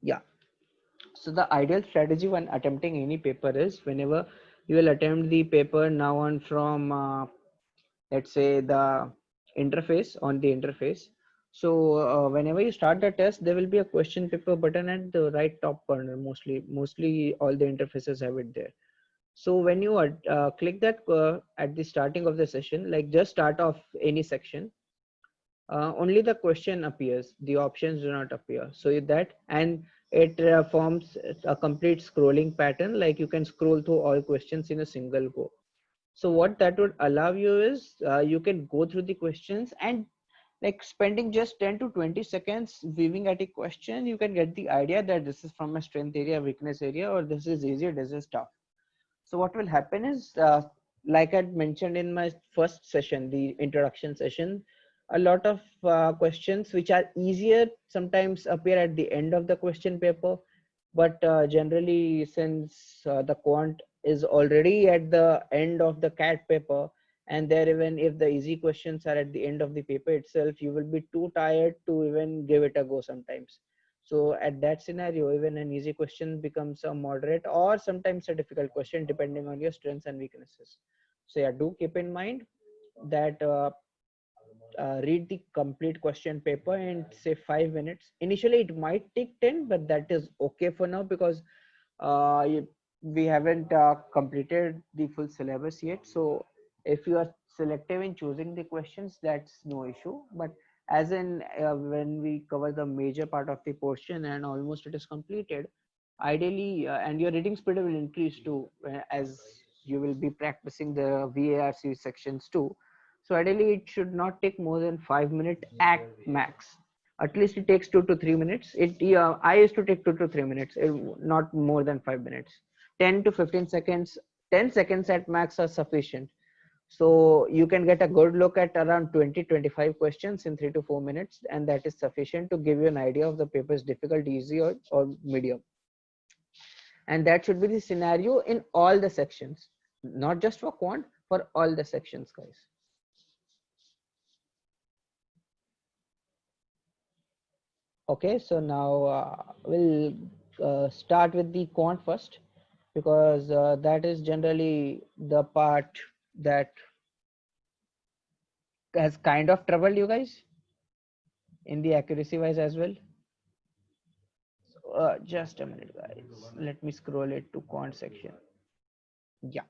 Yeah. So the ideal strategy when attempting any paper is whenever you will attempt the paper now on from let's say the interface on the interface. So whenever you start the test, there will be a question paper button at the right top corner. Mostly all the interfaces have it there. So when you click that at the starting of the session, like just start off any section, only the question appears, the options do not appear. So that, and it forms a complete scrolling pattern, like you can scroll through all questions in a single go. So what that would allow you is you can go through the questions, and like spending just 10 to 20 seconds viewing at a question, you can get the idea that this is from a strength area, weakness area, or this is easy, this is tough. So what will happen is, like I mentioned in my first session, the introduction session, a lot of questions which are easier sometimes appear at the end of the question paper. But generally, since the quant is already at the end of the CAT paper, and there even if the easy questions are at the end of the paper itself, you will be too tired to even give it a go sometimes. So at that scenario, even an easy question becomes a moderate or sometimes a difficult question depending on your strengths and weaknesses. So yeah, do keep in mind that read the complete question paper in say 5 minutes. Initially, it might take 10, but that is okay for now because we haven't completed the full syllabus yet. So if you are selective in choosing the questions, that's no issue. But as in when we cover the major part of the portion and almost it is completed, ideally, and your reading speed will increase too as you will be practicing the VARC sections too. So ideally, it should not take more than 5 minutes at max. At least it takes 2 to 3 minutes. I used to take 2 to 3 minutes, not more than 5 minutes. 10 to 15 seconds, 10 seconds at max are sufficient. So you can get a good look at around 20-25 questions in 3 to 4 minutes, and that is sufficient to give you an idea of the paper's difficulty, easy or medium. And that should be the scenario in all the sections, not just for quant, for all the sections, guys. Okay, so now we'll start with the quant first, because that is generally the part that has kind of troubled you guys in the accuracy wise as well. So, just a minute, guys. Let me scroll it to quant section. Yeah.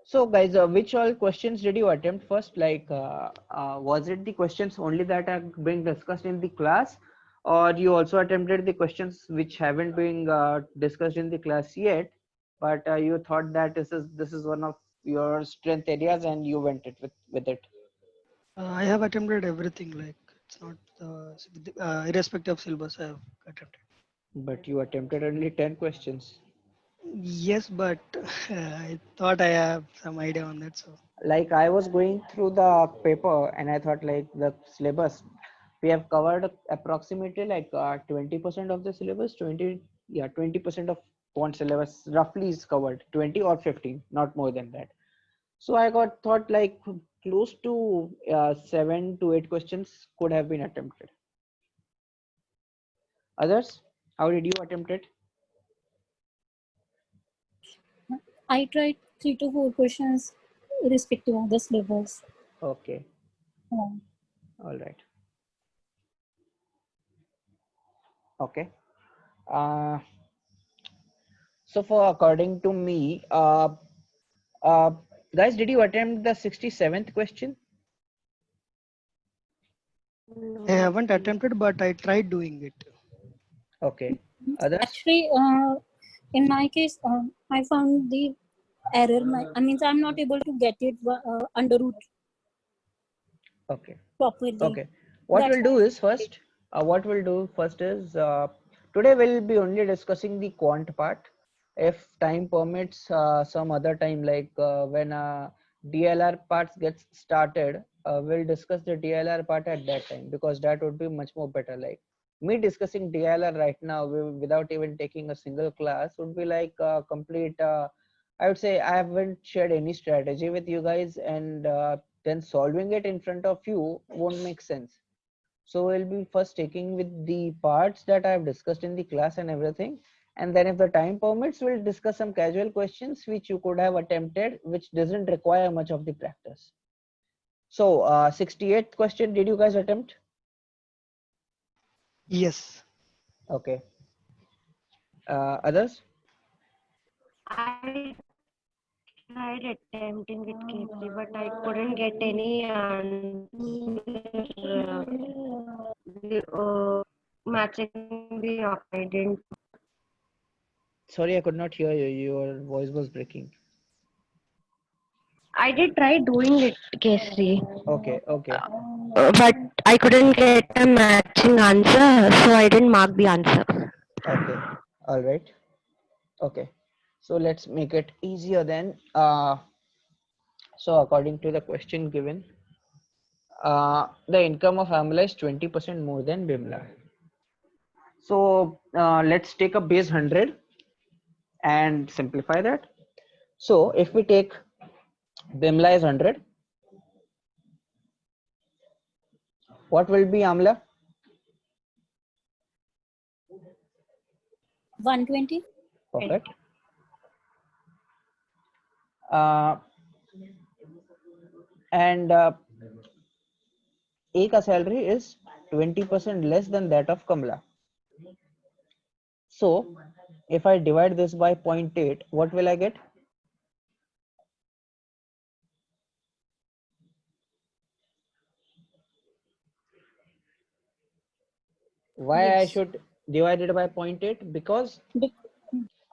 So guys, which all questions did you attempt first? Like, was it the questions only that are being discussed in the class, or you also attempted the questions which haven't been discussed in the class yet, but you thought that this is one of your strength areas and you went it with it? I have attempted everything. Like it's not irrespective of syllabus. I have attempted. But you attempted only 10 questions. Yes, but I thought I have some idea on that. So Like I was going through the paper and I thought like the syllabus, we have covered approximately like 20% of the syllabus, 20, yeah, 20% of quant syllabus roughly is covered, 20 or 15, not more than that. So I got thought like close to 7 to 8 questions could have been attempted. Others, how did you attempt it? I tried 3 to 4 questions irrespective of the syllabus. Okay, Yeah. all right. Okay. Uh, so for according to me, uh, guys, did you attempt the 67th question? I haven't attempted, but I tried doing it. Okay. Others? Actually, in my case, I found the error. I mean, I'm not able to get it under root Okay. properly. Okay. What That's we'll why do I is skipped it. first, what we'll do first is today we'll be only discussing the quant part. If time permits, some other time, like when DLR parts gets started, we'll discuss the DLR part at that time, because that would be much more better. Like me discussing DLR right now without even taking a single class would be like complete. I would say I haven't shared any strategy with you guys, and then solving it in front of you won't make sense. So we'll be first taking with the parts that I have discussed in the class and everything. And then if the time permits, we'll discuss some casual questions which you could have attempted, which doesn't require much of the practice. So 68th question, did you guys attempt? Yes. Okay. Others? I tried attempting with K3, but I couldn't get any answer matching the I didn't. Sorry, I could not hear you. Your voice was breaking. I did try doing it, K3, Okay, okay. but I couldn't get a matching answer, so I didn't mark the answer. Okay. All right. Okay. So let's make it easier then. So according to the question given, the income of Amla is 20% more than Bimla. So let's take a base 100 and simplify that. So if we take Bimla is 100, what will be Amla? 120. Perfect. And A ka salary is 20% less than that of Kamla. So if I divide this by 0.8, what will I get? Why I Yes. should divide it by 0.8? Because Bec-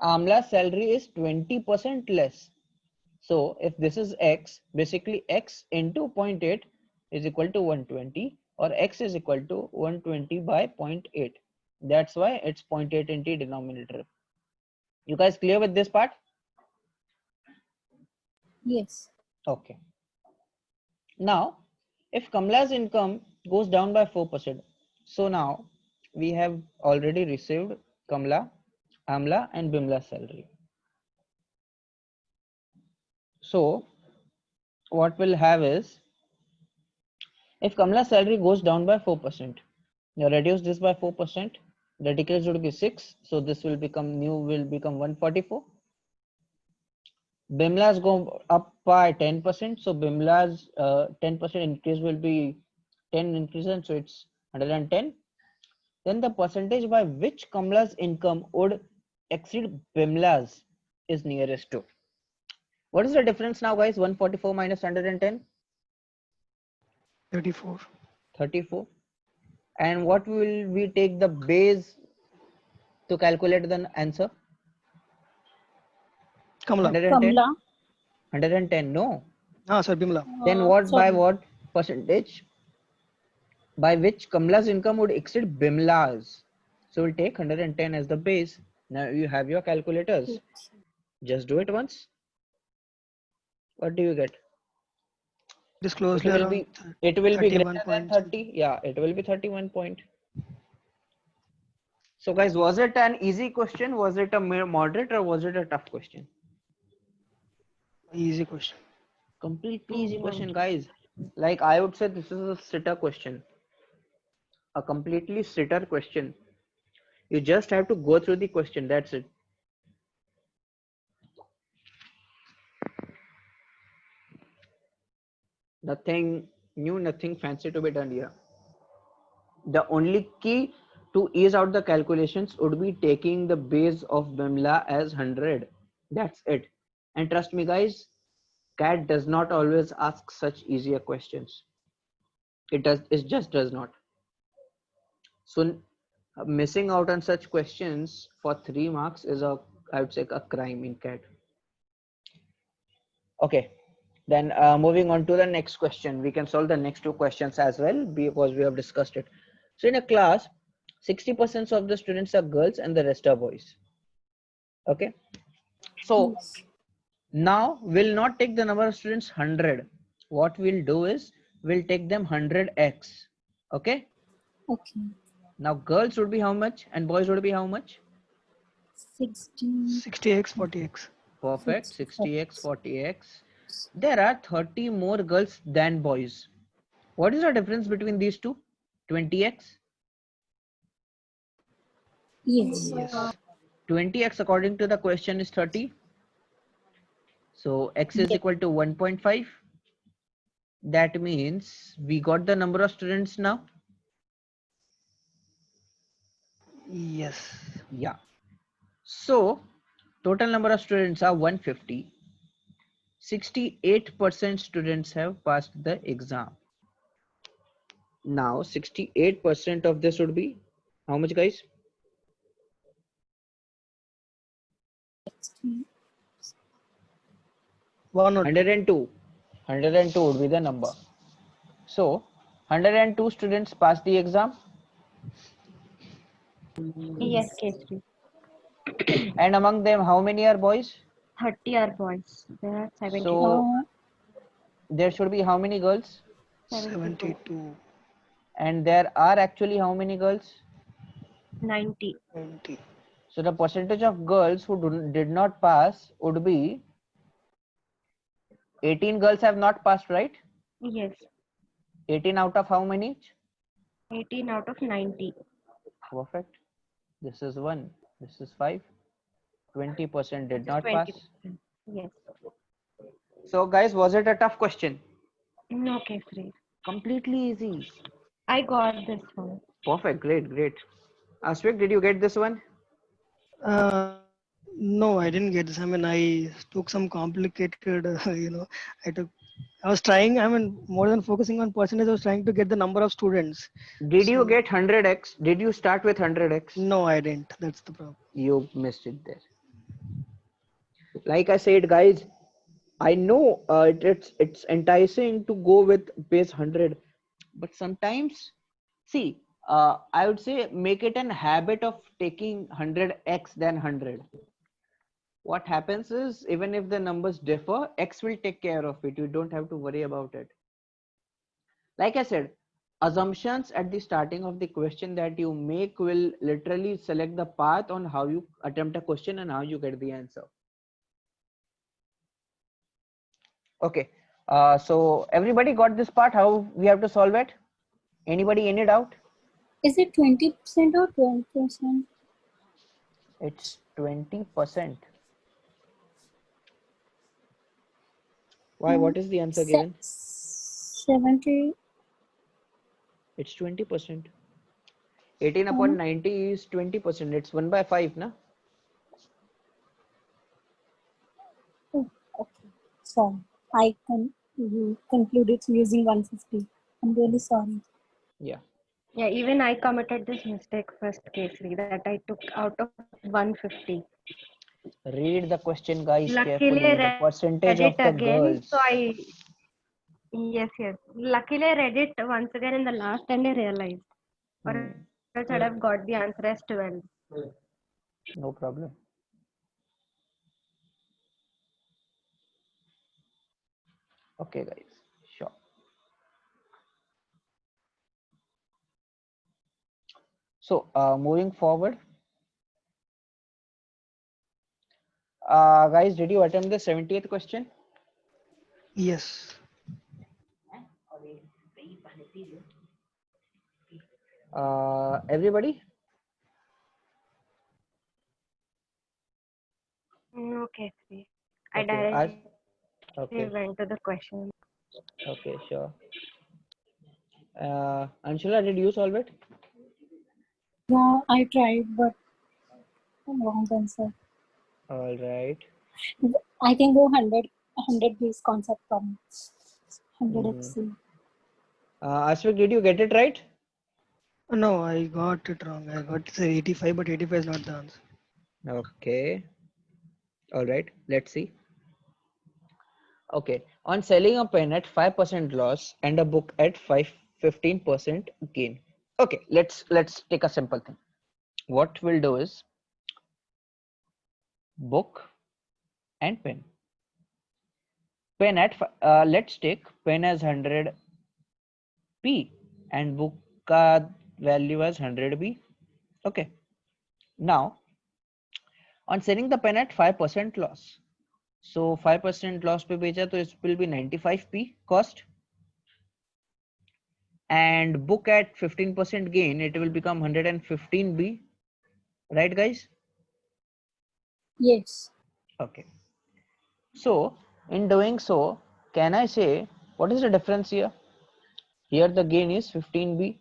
Amla's salary is 20% less. So if this is X, basically X into 0.8 is equal to 120, or X is equal to 120 by 0.8. That's why it's 0.8 into denominator. You guys clear with this part? Yes. Okay. Now, if Kamla's income goes down by 4%, so now we have already received Kamla, Amla and Bimla's salary. So what we'll have is, if Kamla's salary goes down by 4%, now reduce this by 4%, the decrease would be 6, so this will become 144. Bimla's go up by 10%, so Bimla's 10% increase will be 10 increase, so it's 110. Then the percentage by which Kamla's income would exceed Bimla's is nearest to. What is the difference now, guys? 144 minus 110? 34. 34. And what will we take the base to calculate the answer? Kamala. 110? Kamla. 110, no. Sorry, Bimla. Then what by Sorry. what percentage by which Kamla's income would exceed Bimla's? So we'll take 110 as the base. Now you have your calculators. Just do it once. What do you get? It is It closely will around be greater 31 than point 30. Yeah, it will be 31 point. So guys, was it an easy question? Was it a moderate or was it a tough question? easy question. Completely easy question, guys. Like I would say this is a sitter question. A completely sitter question. You just have to go through the question. That's it. Nothing new, nothing fancy to be done here. The only key to ease out the calculations would be taking the base of Bimla as 100. That's it. And trust me, guys, CAT does not always ask such easier questions. It just does not. So missing out on such questions for 3 marks is I would say a crime in CAT. Okay, then moving on to the next question. We can solve the next two questions as well because we have discussed it. So in a class, 60% of the students are girls and the rest are boys. Okay, so Yes. now we'll not take the number of students 100. What we'll do is we'll take them 100x. Okay, Okay. now girls would be how much and boys would be how much? 60. 60x, 40x. Perfect. 60x, 60x. 40x. There are 30 more girls than boys. What is the difference between these two? 20x? Yes. Yes. 20x according to the question is 30. So x is Yes. equal to 1.5. That means we got the number of students now. Yes. Yeah. So total number of students are 150. 68% students have passed the exam. Now 68% of this would be how much, guys? 1 or 2. 102. 102 would be the number. So 102 students passed the exam, Yes, Kesri. and among them how many are boys? 30 are boys. There are 72. So there should be how many girls? 72. And there are actually how many girls? 90. 90. So the percentage of girls who did not pass would be 18 girls have not passed, right? Yes. 18 out of how many? 18 out of 90. Perfect. This is 1. This is 5. 20% did This is not pass. 20%. Yes. So guys, was it a tough question? No, Kesri. Completely easy. I got this one. Perfect. Great. Great. Ashwik, did you get this one? Uh, no, I didn't get this. I mean, I took some complicated, I was trying, I mean, more than focusing on percentage, I was trying to get the number of students. Did you So, get 100x? Did you start with 100x? no, I didn't. That's the problem. You missed it there. Like I said, guys, I know it's enticing to go with base 100, but sometimes, see, I would say make it an habit of taking 100x than 100. What happens is, even if the numbers differ, x will take care of it. You don't have to worry about it. Like I said, assumptions at the starting of the question that you make will literally select the path on how you attempt a question and how you get the answer. Okay, so everybody got this part, how we have to solve it? Anybody any doubt? Is it 20% or 12%? It's 20%. Why? What is the answer given? 70. It's 20%. 18 upon 90 is 20%. It's 1 by 5, na? Oh, okay. Sorry. I concluded using 150. I'm really sorry. Yeah. Yeah, even I committed this mistake first, Kesri, that I took out of 150. Read the question, guys, Luckily, carefully. The I percentage read it of the again. girls. So yes. Luckily, I read it once again in the last and I realized. Or else I'd have got the answer as 12. No problem. Okay, guys. Sure. So, moving forward. Guys, did you attempt the 70th question? Yes. Everybody? No, Kesri. I Okay. directly Okay. went to the question. Okay, sure. Anshula, did you solve it? Yeah, I tried, but wrong answer. All right. I can go 100 base concept from 100 XC. Ashwik, did you get it right? No, I got it wrong. I got say 85, but 85 is not the answer. Okay. All right. Let's see. Okay. On selling a pen at 5% loss and a book at 15% gain. Okay. Let's take a simple thing. What we'll do is book and pen. Pen at let's take pen as 100p and book value as 100b. Okay. Now on selling the pen at 5% loss. So 5% loss पे बेचा तो it will be 95p cost. and book at 15% gain, it will become 115B, right guys? Yes. Okay. So in doing so, can I say what is the difference here? Here the gain is 15B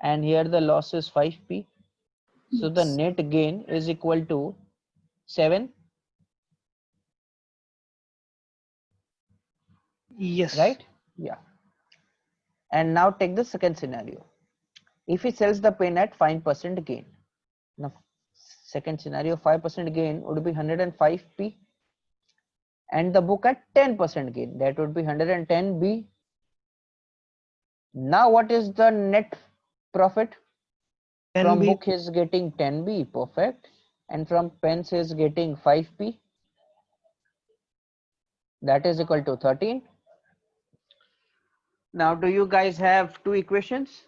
and here the loss is 5P. So the Yes. net gain is equal to 7, Yes. right? Yeah. And now take the second scenario. If he sells the pen at 5% gain. Now second scenario, 5% gain would be 105P and the book at 10% gain, that would be 110B. Now what is the net profit? 10 From B. book is getting 10B, perfect, and from pens is getting 5P, that is equal to 13. Now do you guys have two equations?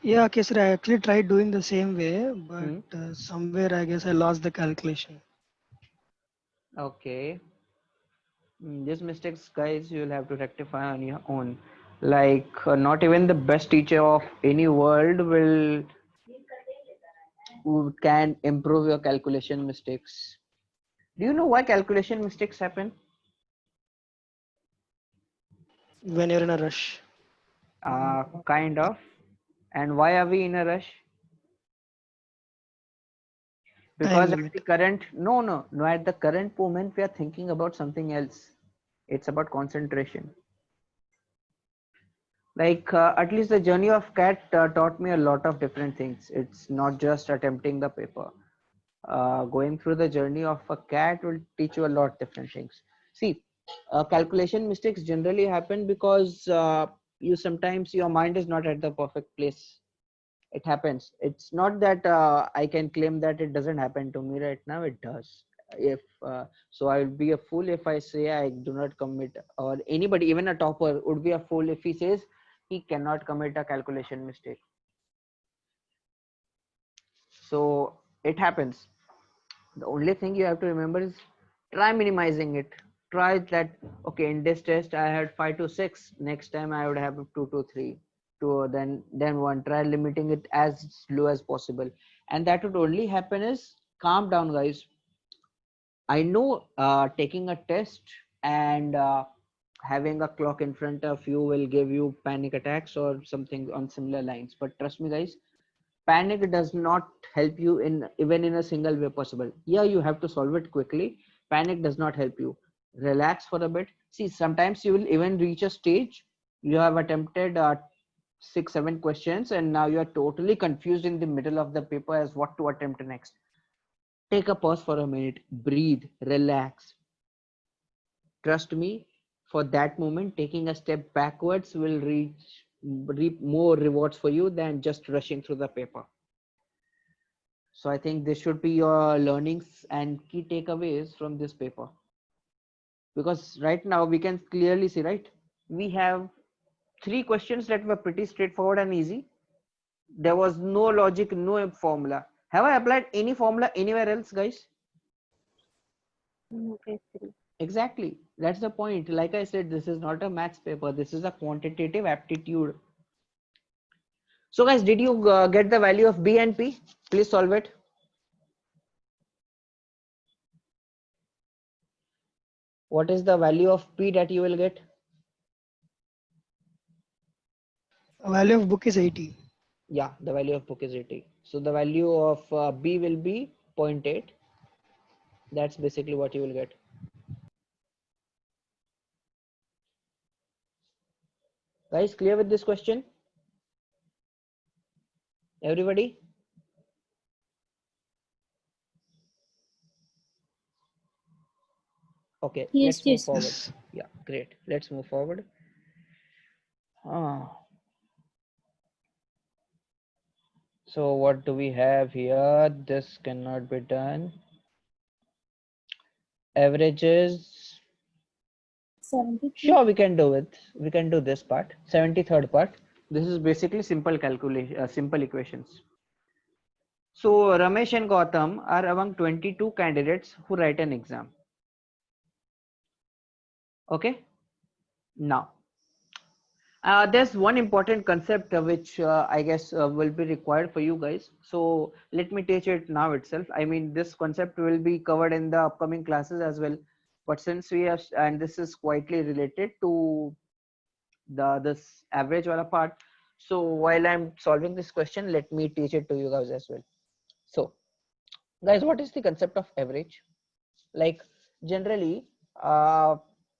Yeah, okay, sir. I actually tried doing the same way, but Hmm. somewhere I guess I lost the calculation. Okay. These mistakes guys you will have to rectify on your own, like not even the best teacher of any world will who can improve your calculation mistakes. Do you know why calculation mistakes happen? When you're in a rush. Kind of. And why are we in a rush? Time Because at the limit. current, no, at the current moment we are thinking about something else. It's about concentration. Like at least the journey of cat taught me a lot of different things. It's not just attempting the paper. Going through the journey of a cat will teach you a lot different things. See, calculation mistakes generally happen because you sometimes your mind is not at the perfect place. It happens. It's not that I can claim that it doesn't happen to me right now. It does. If so, I will be a fool if I say I do not commit, or anybody, even a topper, would be a fool if he says he cannot commit a calculation mistake. So it happens. The only thing you have to remember is try minimizing it. Try that, okay, in this test I had 5 to 6, next time I would have 2 to 3, to then 1. Try limiting it as low as possible, and that would only happen is calm down guys. I know taking a test and having a clock in front of you will give you panic attacks or something on similar lines, but trust me guys, panic does not help you in even in a single way possible. Yeah, you have to solve it quickly. Panic does not help you. Relax for a bit. See, sometimes you will even reach a stage you have attempted 6 7 questions and now you are totally confused in the middle of the paper as what to attempt next. Take a pause for a minute, breathe, relax. Trust me, for that moment taking a step backwards will reap more rewards for you than just rushing through the paper. So I think this should be your learnings and key takeaways from this paper. Because right now we can clearly see, right? We have 3 questions that were pretty straightforward and easy. There was no logic, no formula. Have I applied any formula anywhere else, guys? Okay, Sri. Exactly. That's the point. Like I said, this is not a maths paper. This is a quantitative aptitude. So guys, did you get the value of B and P? Please solve it. What is the value of P that you will get? Value of book is 80. Yeah, the value of book is 80. So the value of B will be 0.8. That's basically what you will get. Guys, clear with this question? Everybody? Okay, Yes. let's move Yes. forward. Yes. Yeah, great. Let's move forward. Ah, so what do we have here? This cannot be done. Averages. 73. Sure, we can do it. We can do this part. 73rd part. This is basically simple calculation, simple equations. So Ramesh and Gautam are among 22 candidates who write an exam. Okay. Now, There's one important concept which I guess will be required for you guys. So let me teach it now itself. I mean, this concept will be covered in the upcoming classes as well. But since we have, and this is quietly related to the this average wala part. So while I'm solving this question, let me teach it to you guys as well. So guys, what is the concept of average? Like generally, uh,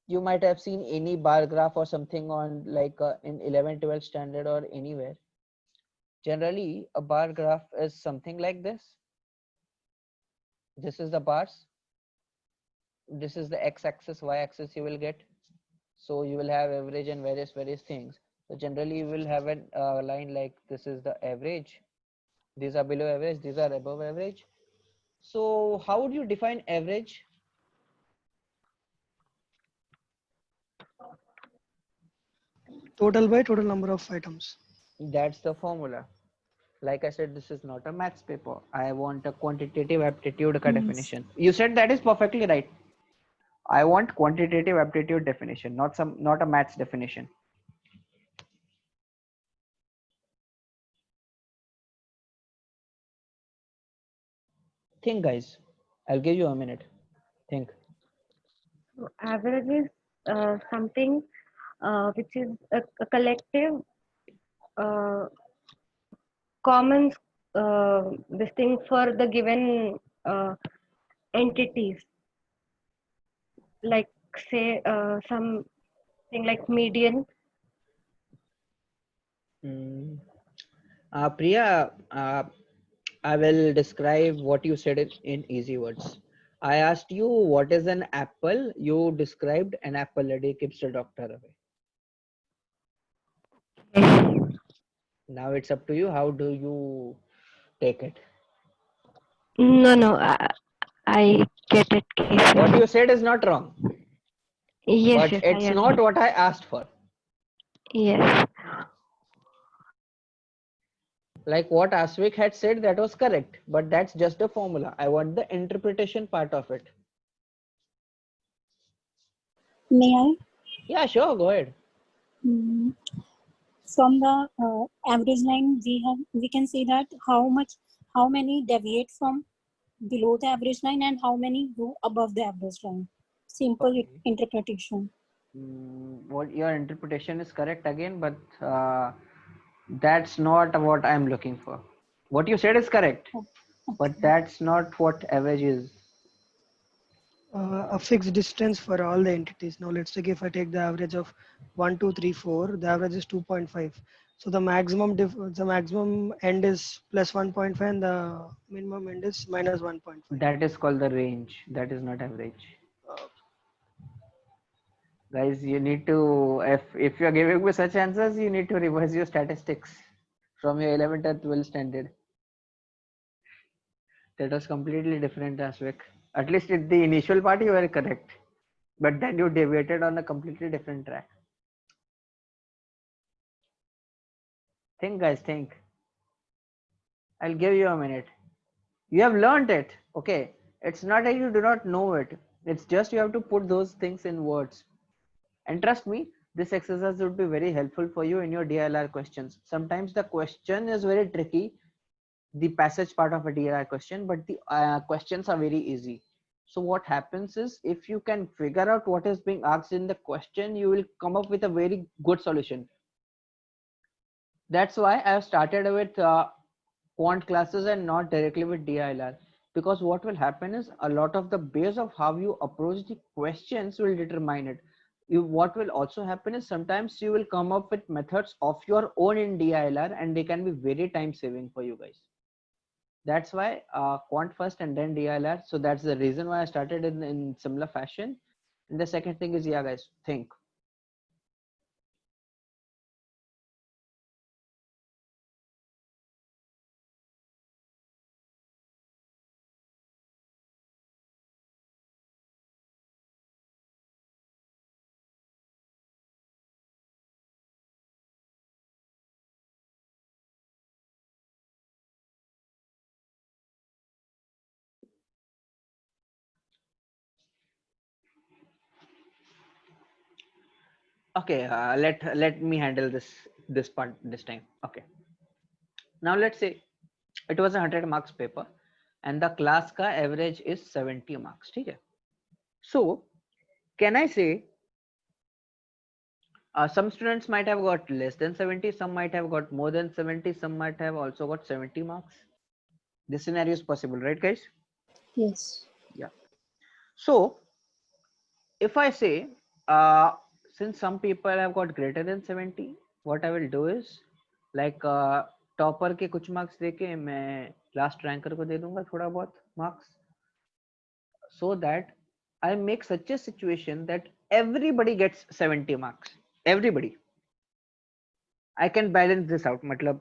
you might have seen any bar graph or something on like in 11 12 standard or anywhere. Generally a bar graph is something like this. This is the bars, this is the x-axis, y-axis you will get. So you will have average and various things. So generally you will have a line like this is the average, these are below average, these are above average. So how would you define average? Total by total number of items. That's the formula. Like I said, this is not a maths paper. I want a quantitative aptitude ka Yes. definition. You said that is perfectly right. I want quantitative aptitude definition, not a maths definition. Think guys. I'll give you a minute. Think. So average is something which is a collective uh, common this thing for the given entities, like say something like median. Mm. Priya, I will describe what you said in easy words. I asked you what is an apple. You described an apple a day keeps the doctor away. Now it's up to you. How do you take it? No, no, I get it, What Casey. you said is not wrong, Yes, but yes, I it's not understand. what I asked for. Yes. Like what Asvik had said, that was correct, but that's just a formula. I want the interpretation part of it. May I? Yeah, sure, go ahead. Mm, from the average line, we can see that how many deviate from below the average line and how many go above the average line. Simple Okay. interpretation. What your interpretation is correct again, but that's not what I'm looking for. What you said is correct, Oh, but okay. that's not what average is. A fixed distance for all the entities. Now let's take, if I take the average of 1, 2, 3, 4, the average is 2.5. So the maximum end is plus 1.5 and the minimum end is minus 1.5. That is called the range. That is not average. Uh, Guys, you need to, if you're giving me such answers, you need to revise your statistics from your 11th and 12th standard. That was completely different aspect. At least in the initial part you were correct, but then you deviated on a completely different track. Think guys, think. I'll give you a minute. You have learned it, okay? It's not that you do not know it. It's just you have to put those things in words. And trust me, this exercise would be very helpful for you in your DLR questions. Sometimes the question is very tricky, the passage part of a DLR question, but the questions are very easy. So what happens is, if you can figure out what is being asked in the question, you will come up with a very good solution. That's why I have started with quant classes and not directly with DILR, because what will happen is a lot of the base of how you approach the questions will determine it. What will also happen is sometimes you will come up with methods of your own in DILR and they can be very time saving for you guys. That's why quant first and then DILR. So that's the reason why I started in similar fashion. And the second thing is, yeah guys, think. Okay, let me handle this part this time. Okay, now let's say it was a 100 marks paper and the class का average is 70 marks. ठीक है? So can I say some students might have got less than 70, some might have got more than 70, some might have also got 70 marks. This scenario is possible, right, guys? Yes. Yeah. So if I say, uh, since some people have got greater than 70, what I will do is like topper के कुछ marks देके मैं last ranker को दे दूंगा थोड़ा बहुत marks, so that I make such a situation that everybody gets 70 marks. Everybody. I can balance this out. Matlab,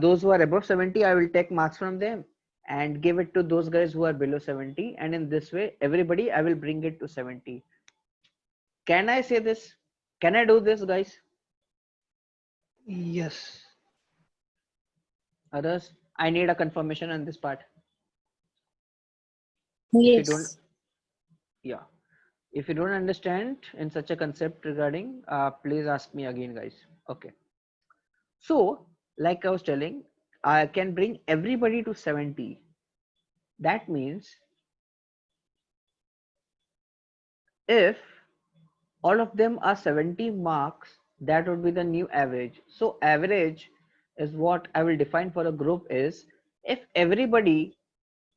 those who are above 70, I will take marks from them and give it to those guys who are below 70. And in this way, everybody, I will bring it to 70. Can I say this? Can I do this, guys? Yes. Others, I need a confirmation on this part. If you don't, Yes. yeah. If you don't understand in such a concept regarding, please ask me again, guys. Okay. So, like I was telling, I can bring everybody to 70. That means if all of them are 70 marks, that would be the new average. So average is what I will define for a group is if everybody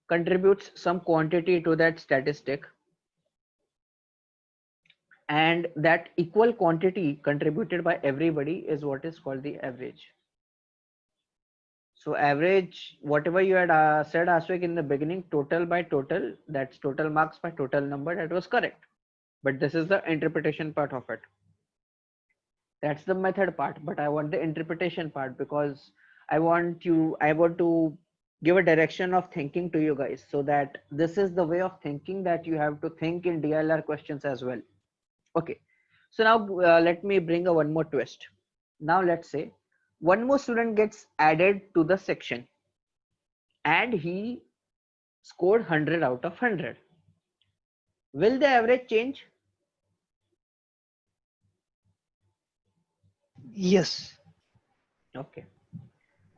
contributes some quantity to that statistic and that equal quantity contributed by everybody is what is called the average. So average, whatever you had said, Ashwik, in the beginning, total by total, that's total marks by total number, that was correct. But this is the interpretation part of it. That's the method part, but I want the interpretation part because I want to give a direction of thinking to you guys so that this is the way of thinking that you have to think in DLR questions as well. Okay. So now let me bring a one more twist. Now let's say one more student gets added to the section and he scored 100 out of 100. Will the average change? Yes. Okay.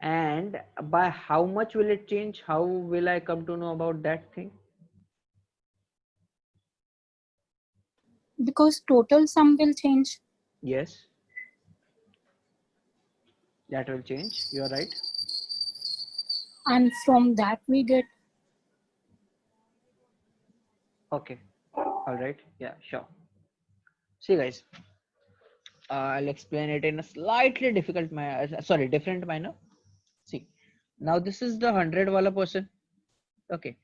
And by how much will it change? How will I come to know about that thing? Because total sum will change. Yes, that will change. You're right. And from that we get. Okay. All right. Yeah, sure. See, guys, I'll explain it in a slightly difficult manner. Sorry, different manner. See, now this is the 100 wala person. Okay.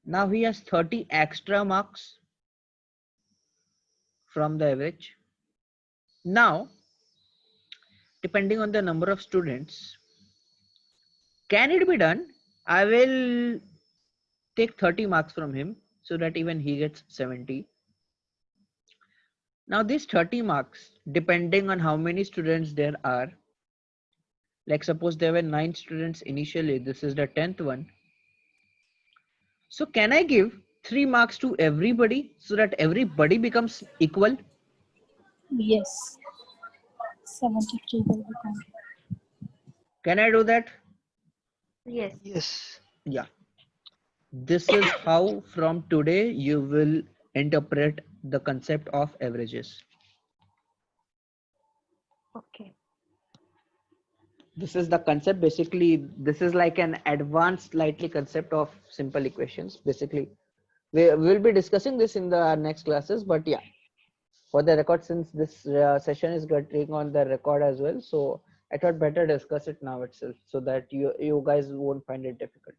Now he has 30 extra marks from the average. Now, depending on the number of students, can it be done? I will take 30 marks from him so that even he gets 70. Now these 30 marks, depending on how many students there are, like suppose there were 9 students initially, this is the 10th one. So can I give 3 marks to everybody so that everybody becomes equal? Yes. 73 will become. Can I do that? Yes. Yes. Yeah. This is how from today you will interpret the concept of averages. Okay. This is the concept. Basically, this is like an advanced slightly concept of simple equations. Basically, we will be discussing this in the next classes, but yeah, for the record, since this session is getting on the record as well, so I thought better discuss it now itself so that you guys won't find it difficult.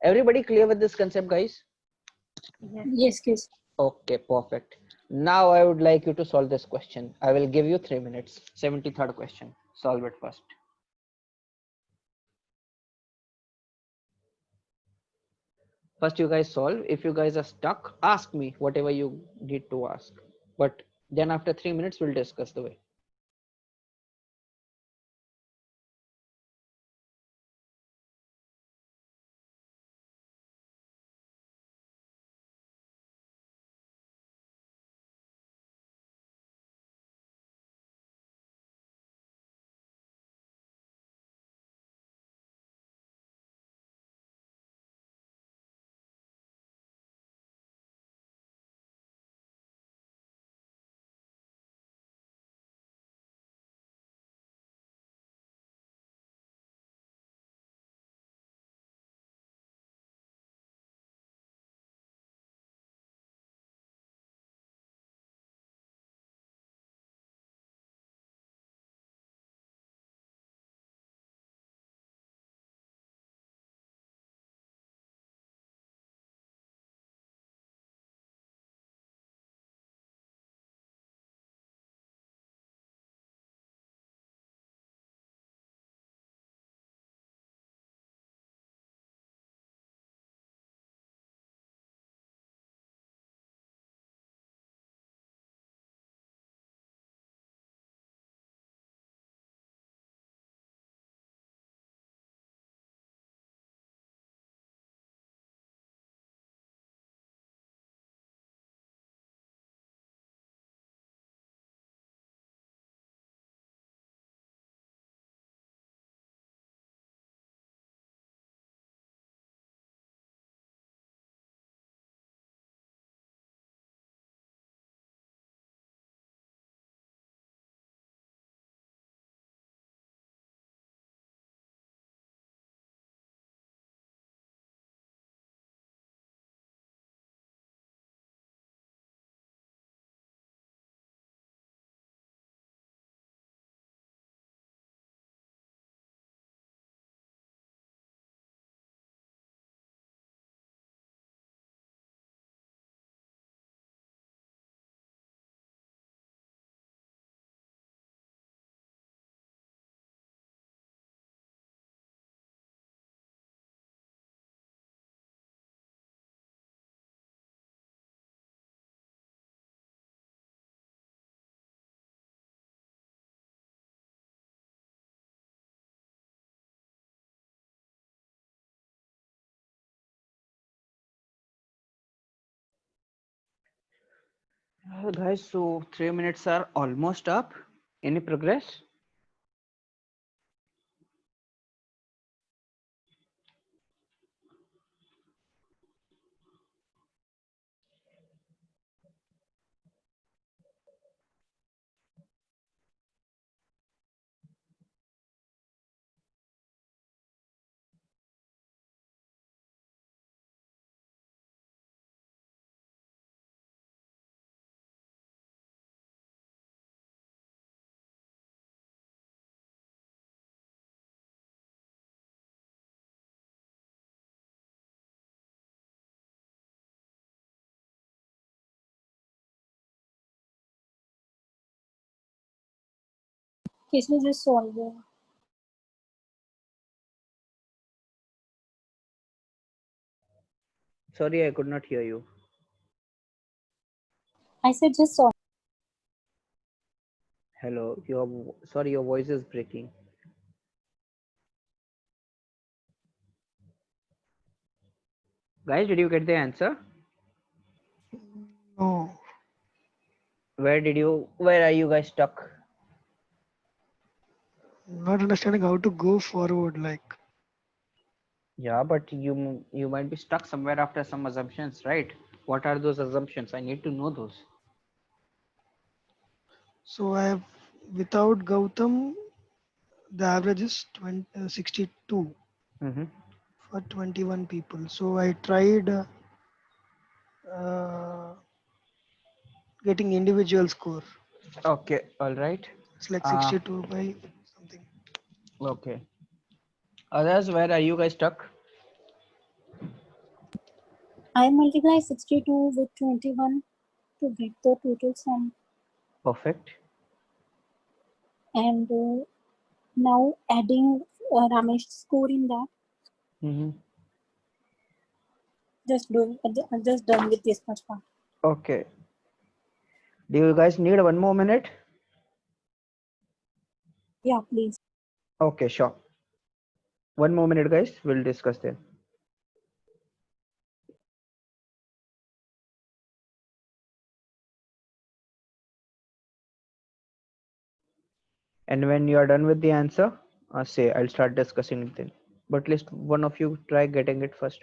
Everybody clear with this concept, guys? Yes. Yes, yes. Okay, perfect. Now I would like you to solve this question. I will give you 3 minutes. 73rd question. Solve it first. First, you guys solve. If you guys are stuck, ask me whatever you need to ask. But then after 3 minutes, we'll discuss the way. Guys, so 3 minutes are almost up. Any progress? Keshav just solve it. Sorry, I could not hear you. I said just solve. Hello, sorry, your voice is breaking. Guys, did you get the answer? No, Where are you guys stuck? not understanding how to go forward. Like, Yeah, but you might be stuck somewhere after some assumptions, right? What are those assumptions? I need to know those. so I have, without Gautam, the average is 62 Mm-hmm. for 21 people. So I tried uh, getting individual score. Okay, all right. It's like Uh, 62 by something. okay. Others, where are you guys stuck? I multiply 62 with 21 to get the total sum, Perfect. and now adding Ramesh's score in that. Mm-hmm. Just done with this much part. Okay. Do you guys need 1 more minute? Yeah, please. Okay, sure. 1 more minute, guys. We'll discuss then. And when you are done with the answer, say I'll start discussing it then. But at least one of you try getting it first.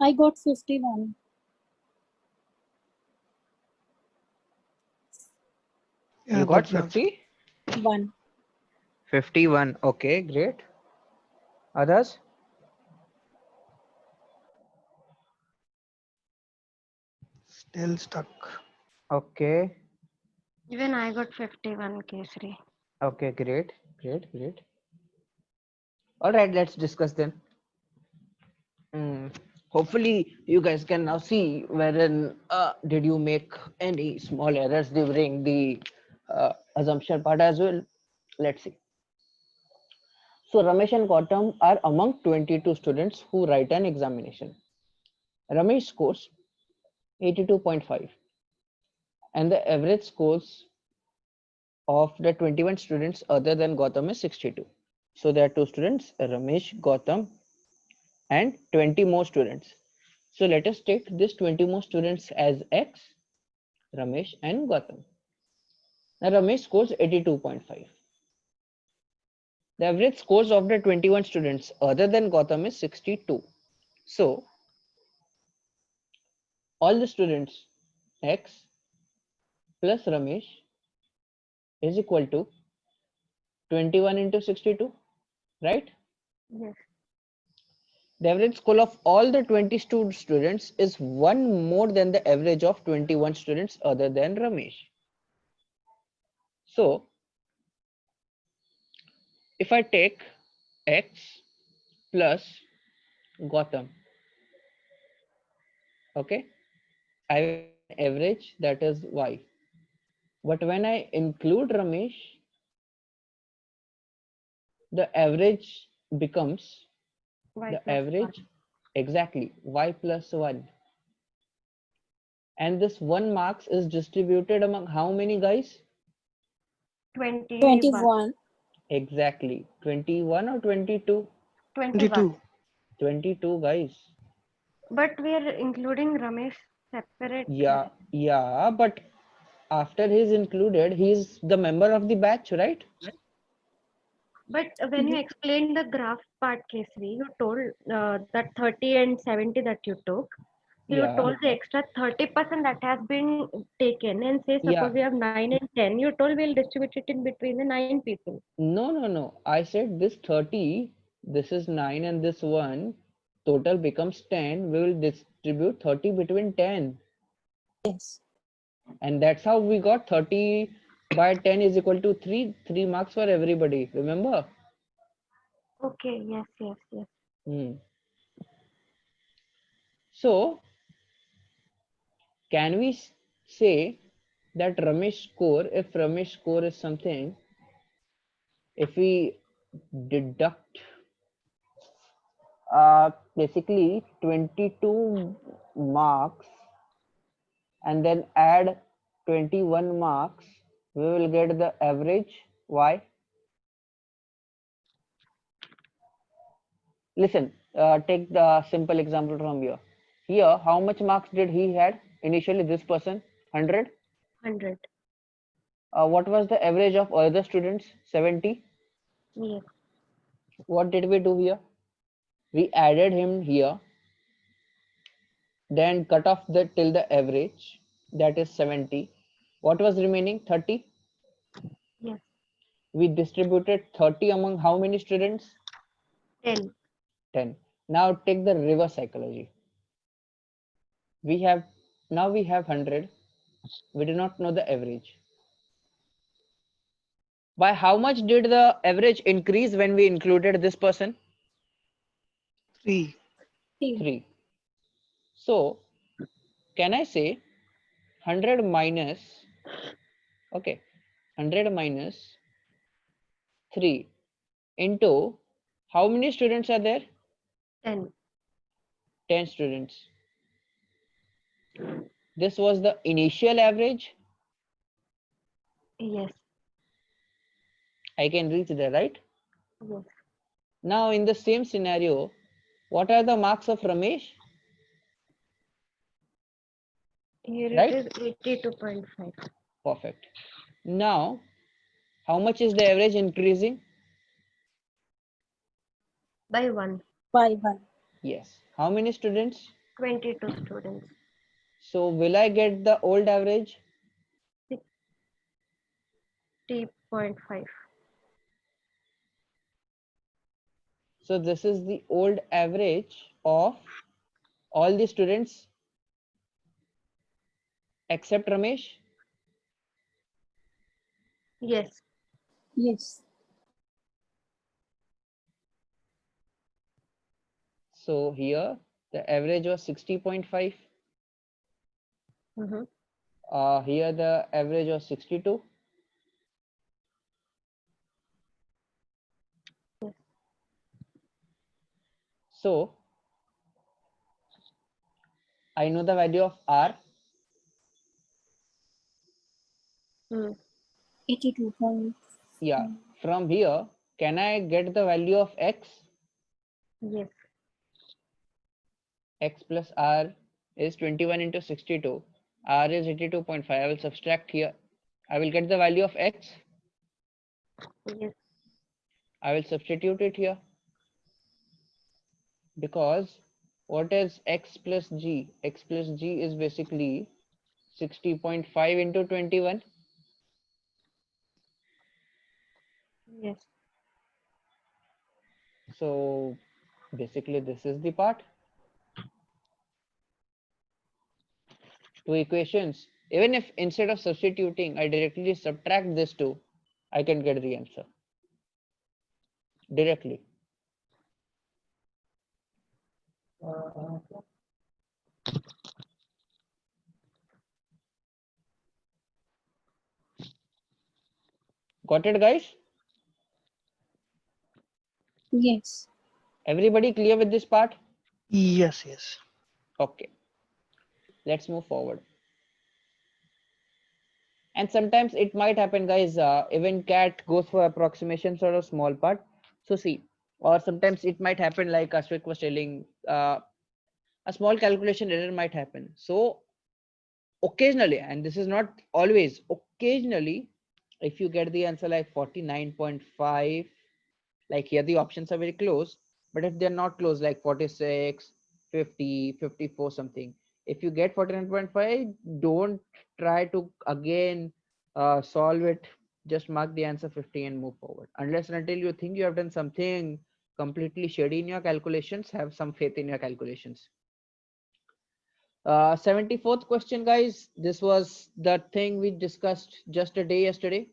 I got 51. Yeah, You got that's the answer. 50? 1. 51. Okay, great. Others? Still stuck. Okay. Even I got 51, Kesri. Okay, great. Great, great. All right, let's discuss then. Hopefully, you guys can now see wherein did you make any small errors during the assumption part as well. Let's see. So Ramesh and Gautam are among 22 students who write an examination. Ramesh scores 82.5 and the average scores of the 21 students other than Gautam is 62. So there are two students, Ramesh, Gautam, and 20 more students. So let us take this 20 more students as X, Ramesh and Gautam. Now Ramesh scores 82.5. The average scores of the 21 students other than Gautam is 62. So all the students X plus Ramesh is equal to 21 into 62, right? Yes. The average score of all the 22 students is one more than the average of 21 students other than Ramesh. So if I take X plus Gautam, okay, I will get an average that is Y. But when I include Ramesh, the average becomes Y the plus average exactly Y plus 1. And this 1 marks is distributed among how many guys? 21. 21. Exactly 21 or 22? 21. 22. 22 guys. But we are including Ramesh separate. Yeah, but after he's included, he's the member of the batch, right? But when you explained the graph part, Kesri, you told that 30 and 70 that you took. So you Yeah, told the extra 30% that has been taken, and say suppose yeah. we have 9 and 10. You told we'll distribute it in between the 9 people. No. I said this 30, this is 9 and this one, total becomes 10. We will distribute 30 between 10. Yes. And that's how we got 30 by 10 is equal to 3. 3 marks for everybody. Remember? Okay, yes. Hmm. So, can we say that Ramesh score, if Ramesh score is something, if we deduct basically 22 marks and then add 21 marks, we will get the average. Why? Listen, take the simple example from here. Here, how much marks did he had initially? This person 100. 100. What was the average of other students? 70. Yes. What did we do here? We added him here, then cut off the till the average, that is 70. What was remaining? 30. Yes. We distributed 30 among how many students? 10. 10. Now take the reverse psychology. We have now we have 100. We do not know the average. By how much did the average increase when we included this person? 3. 3. So can I say 100 minus, okay, 100 minus 3 into how many students are there? 10. 10 students. This was the initial average. Yes. I can reach there, right? Yes. Now in the same scenario, what are the marks of Ramesh? Here it Right? is 82.5 Perfect. Now, how much is the average increasing? by 1. By 1. Yes. How many students? 22 students. So will I get the old average? 60.5. So this is the old average of all the students except Ramesh. Yes. Yes. So here the average was 60.5. Mm-hmm. Here the average was 62. So I know the value of R. 82. Yeah. From here, can I get the value of X? Yes. X plus R is 21 into 62. R is 82.5. I will subtract here. I will get the value of X. Yes. I will substitute it here. Because what is X plus G? X plus G is basically 60.5 into 21. Yes. So basically this is the part. Two equations. Even if instead of substituting, I directly subtract this two, I can get the answer directly. Got it, guys? Yes. Everybody clear with this part? Yes, yes. Okay, let's move forward. And sometimes it might happen, guys, even cat goes for approximation sort of small part. So see, or sometimes it might happen like Ashwik was telling, a small calculation error might happen. So occasionally, and this is not always, occasionally, if you get the answer like 49.5, like here the options are very close, but if they're not close, like 46, 50, 54 something, if you get 49.5, don't try to again solve it. Just mark the answer 50 and move forward, unless and until you think you have done something completely shady in your calculations. Have some faith in your calculations. 74th question, guys. This was the thing we discussed just a day yesterday.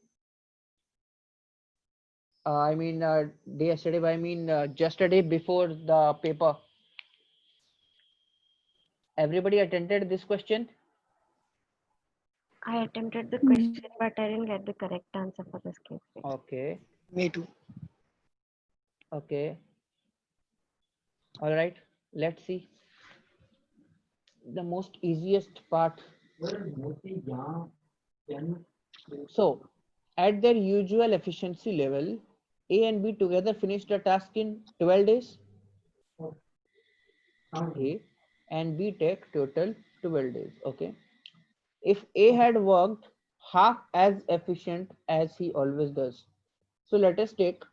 I mean, day yesterday, but I mean just a day before the paper. Everybody attended this question? I attempted the question, but I didn't get the correct answer for this case. Okay, Me too. okay. All right, let's see. The most easiest part. So, at their usual efficiency level, A and B together finished the task in 12 days. A and B take total 12 days. Okay. If A had worked half as efficient as he always does. So let us take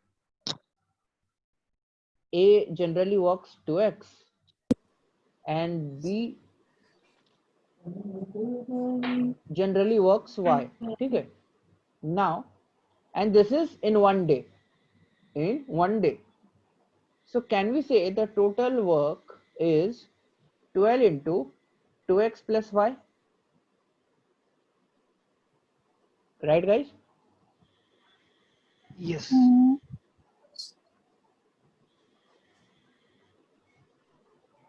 A generally works 2x and B generally works y. Okay. Now, and this is in one day. In one day. So can we say the total work is 12 into 2x plus y? Right, guys? Yes.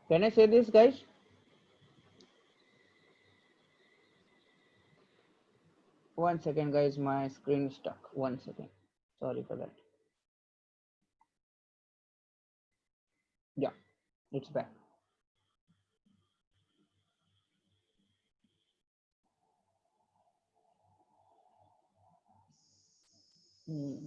Can I say this, guys? One second, guys. My screen is stuck. One second. Sorry for that. Yeah, it's back. Hmm.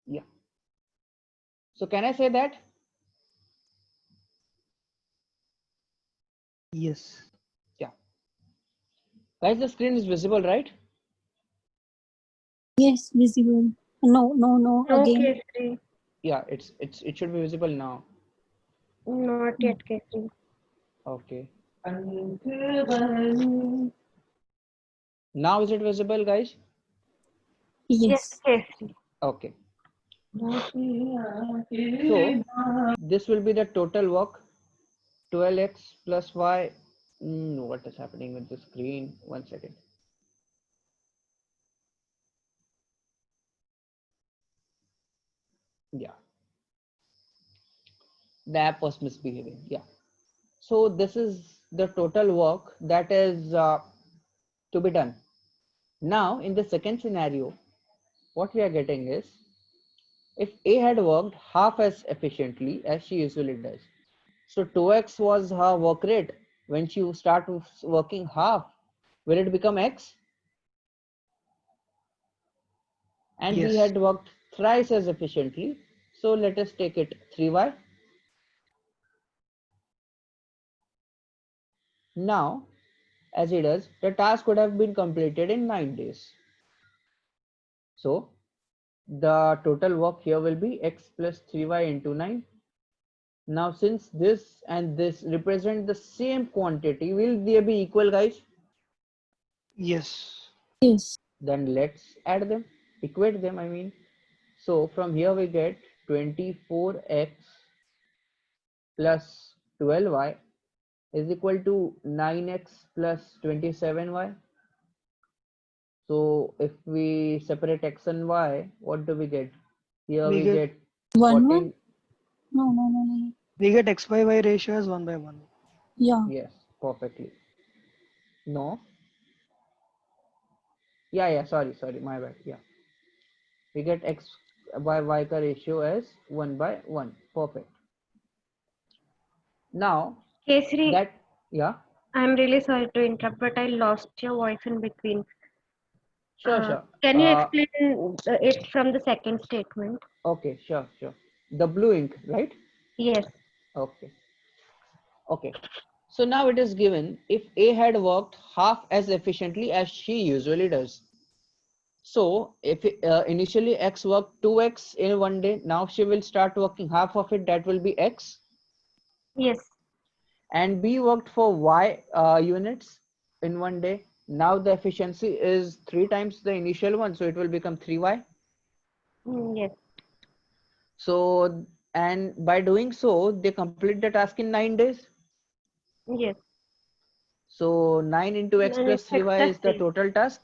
Yeah. So can I say that? Yes. Yeah. Guys, the screen is visible, right? Yes, visible. No, no, no. No, Again. case 3. Yeah, it should be visible now. Not yet case 3. Okay. Now is it visible, guys? Yes. Case 3. Okay. So this will be the total work 12x plus y. What is happening with the screen? One second. Yeah, the app was misbehaving. Yeah. So this is the total work that is to be done. Now, in the second scenario, what we are getting is, if A had worked half as efficiently as she usually does, so 2x was her work rate. When she start working half, will it become x? And B Yes. had worked thrice as efficiently, so let us take it 3y. Now, as it does, the task would have been completed in 9 days. So the total work here will be x plus 3y into 9. Now, since this and this represent the same quantity, will they be equal, guys? Yes. Yes. Then let's add them, equate them, I mean. So from here we get 24x plus 12y is equal to 9x plus 27y. So if we separate x and y, what do we get? Here We we get get 1 1. 14. No. we get x by y ratio as 1 by 1. Yeah. Yes, perfectly. No. Yeah, sorry, my bad. Yeah. We get x by y ka ratio as 1 by 1. Perfect. Now Kesri, that, yeah, I'm really sorry to interrupt, but I lost your voice in between. sure. Can you explain it from the second statement? Okay, sure. The blue ink, right? Yes. Okay. So now it is given if A had worked half as efficiently as she usually does. So if initially X worked 2x in one day, now she will start working half of it, that will be X. Yes. And B worked for Y units in one day. Now the efficiency is 3 times the initial one, so it will become 3y. Yes. So, and by doing so, they complete the task in 9 days. Yes. So 9 into x And plus it's X 3y plus is the 3. total task.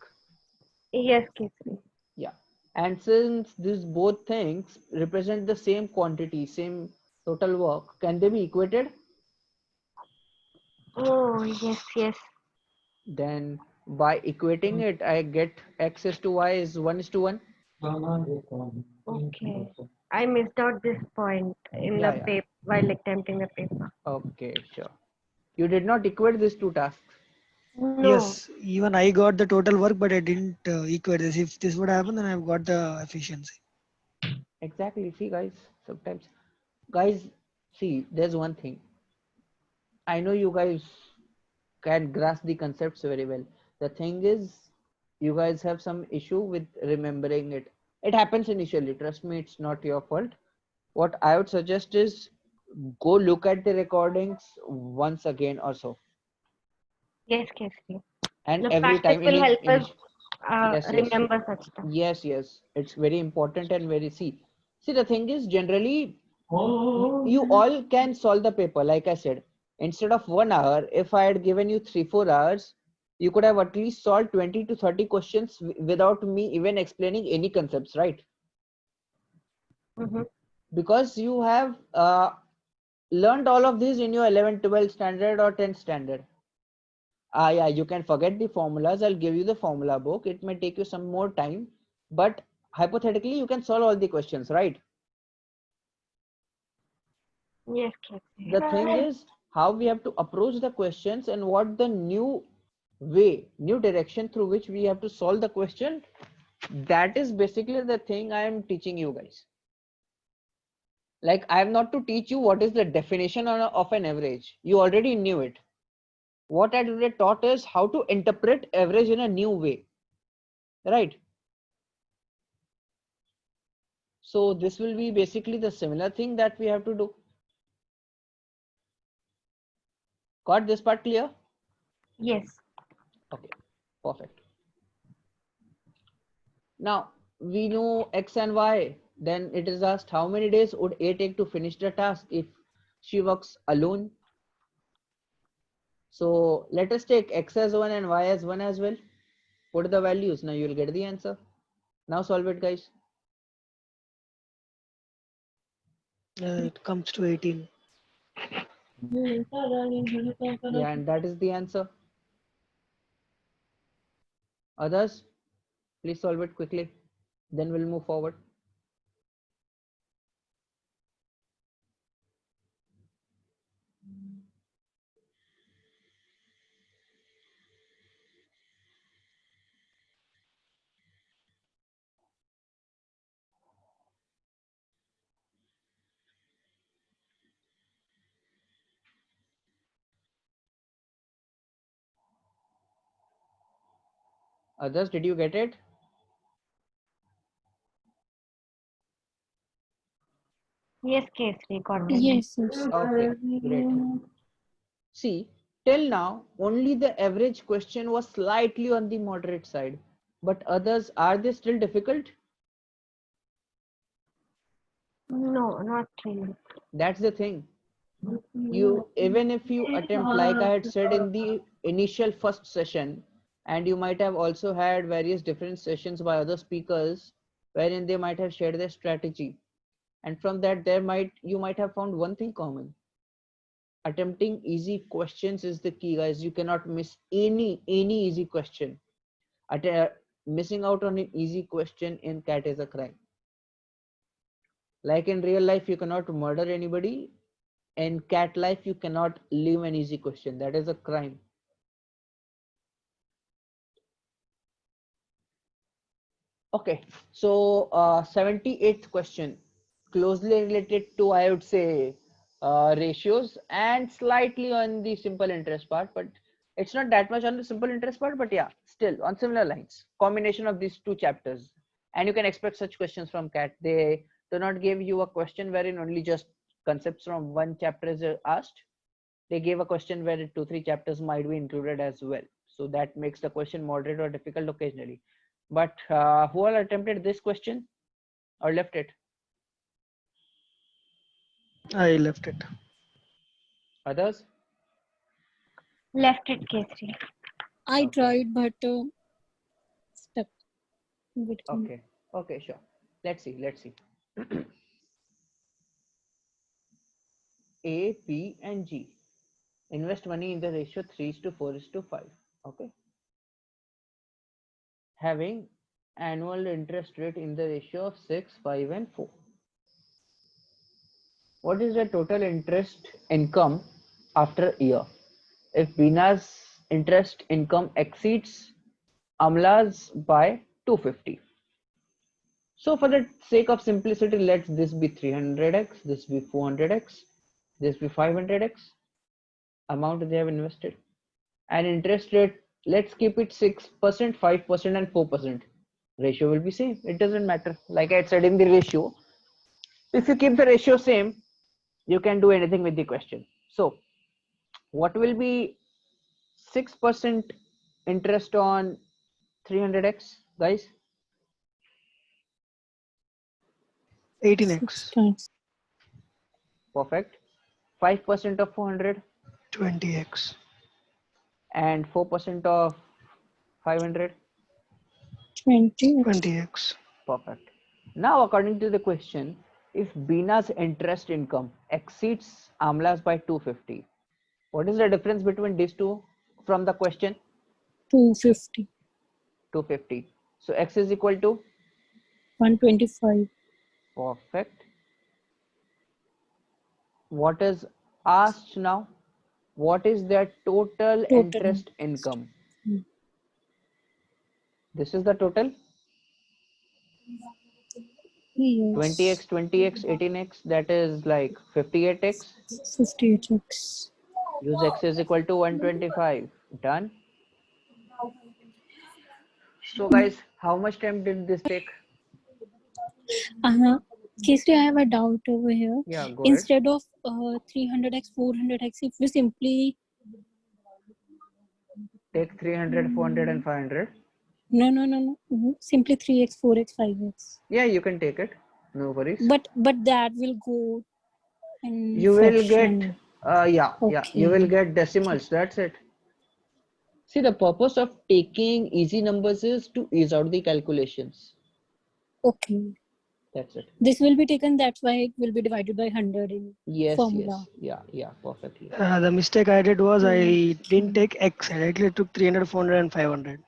Yes, Kesri. Yeah. And since these both things represent the same quantity, same total work, can they be equated? Oh, yes. Then by equating it, I get x is to y is 1 is to 1. Okay. I missed out this point in the Yeah. paper while attempting the paper. Okay, sure. You did not equate these two tasks. No. Yes, even I got the total work, but I didn't equate this. If this would happen, then I've got the efficiency. Exactly. See, guys, sometimes, guys, see, there's one thing. I know you guys can grasp the concepts very well. The thing is, you guys have some issue with remembering it. It happens initially. Trust me, it's not your fault. What I would suggest is go look at the recordings once again or so. Yes, Kesri. And The every practice time will help us yes, remember such stuff. yes, it's very important and very see the thing is generally you all can solve the paper. Like I said, instead of 1 hour, if I had given you 3-4 hours, you could have at least solved 20 to 30 questions without me even explaining any concepts, right? Mm-hmm. Because you have learned all of these in your 11 12 standard or 10th standard. Yeah, you can forget the formulas. I'll give you the formula book. It may take you some more time, but hypothetically you can solve all the questions, right? Yes, Kesri. The thing is how we have to approach the questions and what the new way, new direction through which we have to solve the question. That is basically the thing I am teaching you guys. Like, I have not to teach you what is the definition of an average. You already knew it. What I today taught is how to interpret average in a new way, right? So this will be basically the similar thing that we have to do. Got this part clear? Yes. Okay, perfect. Now we know x and y. Then it is asked how many days would A take to finish the task if she works alone. So let us take x as 1 and y as 1 as well. Put the values. Now you will get the answer. Now solve it, guys. It comes to 18. Yeah, and that is the answer. Others, please solve it quickly. Then we'll move forward. Others, did you get it? Yes, Kesri, got it. Yes, yes. Okay, great. See, till now, only the average question was slightly on the moderate side. But others, are they still difficult? No, not really. That's the thing. You, even if you attempt, like I had said in the initial first session, and you might have also had various different sessions by other speakers wherein they might have shared their strategy. And from that, you might have found one thing common. Attempting easy questions is the key, guys. You cannot miss any easy question. Missing out on an easy question in CAT is a crime. Like in real life, you cannot murder anybody. In CAT life, you cannot leave an easy question. That is a crime. Okay, so 78th question, closely related to, I would say, ratios and slightly on the simple interest part, but it's not that much on the simple interest part, but yeah, still on similar lines, combination of these two chapters. And you can expect such questions from CAT. They do not give you a question wherein only just concepts from one chapter is asked. They gave a question where 2-3 chapters might be included as well. So that makes the question moderate or difficult occasionally. But who all attempted this question or left it? I left it. Others? Left it, Kesri. I Okay. tried, but stuck in between. Okay. Okay, sure. Let's see. A, B, and G. Invest money in the ratio 3:4:5. Okay. Having annual interest rate in the ratio of 6, 5, and 4. What is the total interest income after a year? If Bina's interest income exceeds Amla's by 250. So for the sake of simplicity, let this be 300x, this be 400x, this be 500x amount they have invested. And interest rate, let's keep it 6%, 5%, and 4%. Ratio will be same. It doesn't matter. Like I said in the ratio, if you keep the ratio same, you can do anything with the question. So what will be 6% interest on 300x, guys? 18x. 6 times. Perfect. 5% of 400 20x. and 4% of 500. 20. 20x. Perfect. Now, according to the question, if Bina's interest income exceeds Amla's by 250, what is the difference between these two from the question? 250. 250. So x is equal to? 125. Perfect. What is asked now? What is their total interest income? This is the total. Yes. 20x, 20x, 18x, that is like 58x. 58x. Use x is equal to 125. Done. So guys, how much time did this take? Kesri, I have a doubt over here. Yeah, go ahead. Instead of 300x, 400x, if we simply Take 300, 400, and 500. no. Simply 3x, 4x, 5x. Yeah, you can take it. No worries. But that will go in You will fraction. get you will get decimals. That's it. See, the purpose of taking easy numbers is to ease out the calculations. Okay. That's it. This will be taken. That's why it will be divided by 100 in Yes, formula. yes. Yeah, perfectly. The mistake I did was I Mm. didn't take X. I directly took 300, 400, and 500.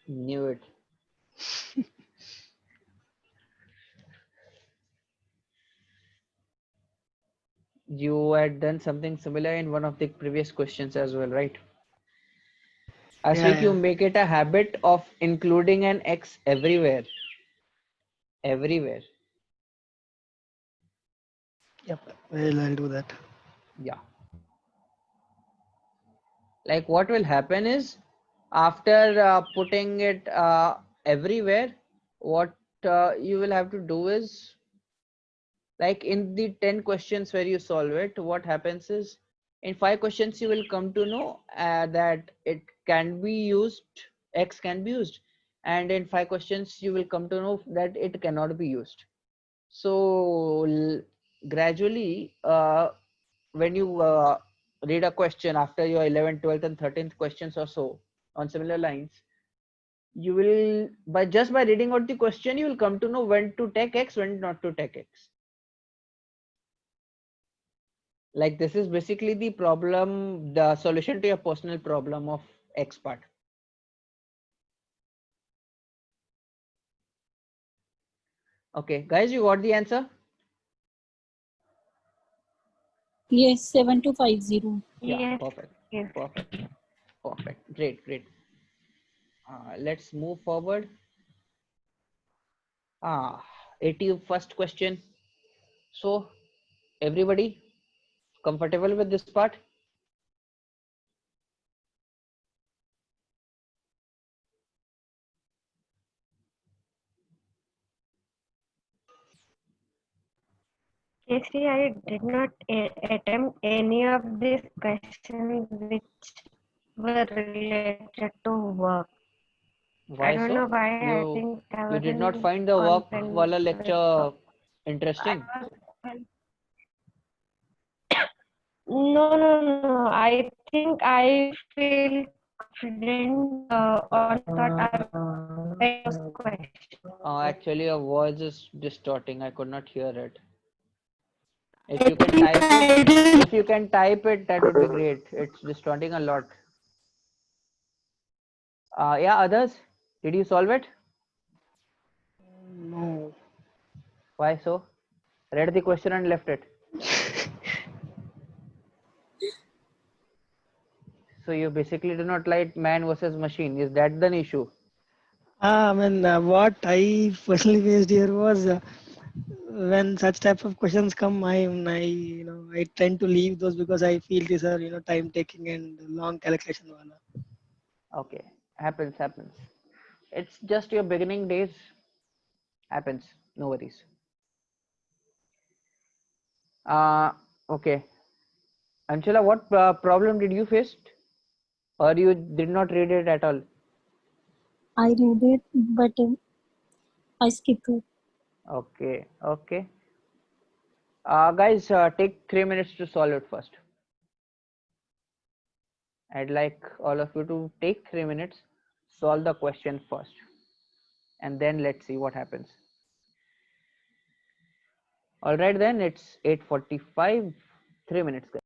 Knew it. You had done something similar in one of the previous questions as well, right? Yeah, Ashvik, you yeah. make it a habit of including an X everywhere. Everywhere. Yep. Well, I'll do that. Yeah. Like what will happen is after putting it everywhere, what you will have to do is, like in the 10 questions where you solve it, what happens is in 5 questions you will come to know that it can be used, X can be used, and in 5 questions you will come to know that it cannot be used. So gradually when you read a question after your 11th, 12th and 13th questions or so on similar lines, you will, by just by reading out the question, you will come to know when to take X, when not to take X. Like this is basically the problem, the solution to your personal problem of X part. Okay, guys, you got the answer? Yes, 7250. Yeah, Yes. perfect, Yes. perfect, perfect. Great. Let's move forward. 81st question. So, everybody comfortable with this part? Casey, I did not attempt any of these questions which were related to work. I Why don't so? know why. I You think I you did not wasn't find the work confident wala with lecture work. interesting? No. I think I feel confident on thought I was question. Actually, your voice is distorting. I could not hear it. If I you can think type it, I did. if you can type it, that would be great. It's distorting a lot. Yeah, others, did you solve it? No. Why so? Read the question and left it. So you basically do not like man versus machine. Is that the issue? What I personally faced here was when such types of questions come, I tend to leave those because I feel these are time taking and long calculation. Wala. Okay, happens. It's just your beginning days. Happens. No worries. Okay. Anshula, what problem did you face? Or you did not read it at all? I read it, but I skip it. Okay. Guys, take 3 minutes to solve it first. I'd like all of you to take 3 minutes, solve the question first, and then let's see what happens. All right, then it's 8:45. 3 minutes, guys.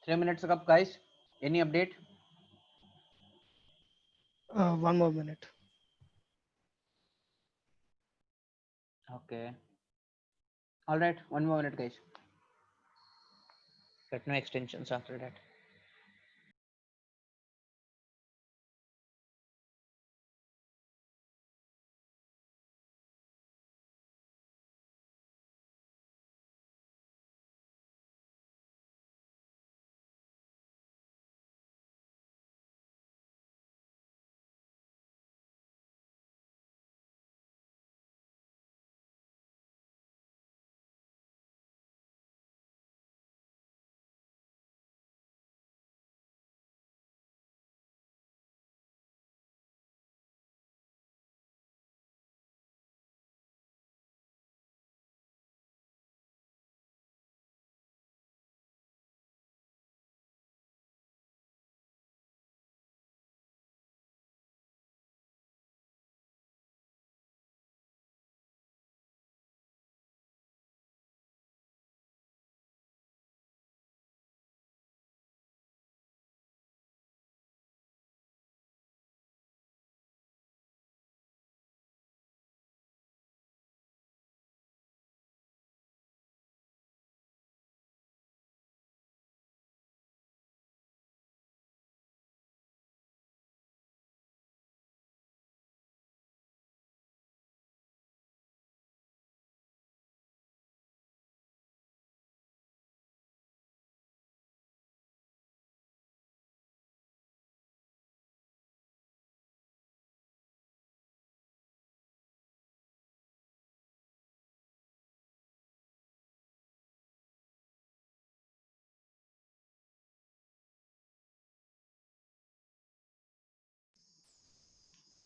3 minutes up, guys. Any update? 1 more minute. Okay. All right. 1 more minute, guys. But no extensions after that.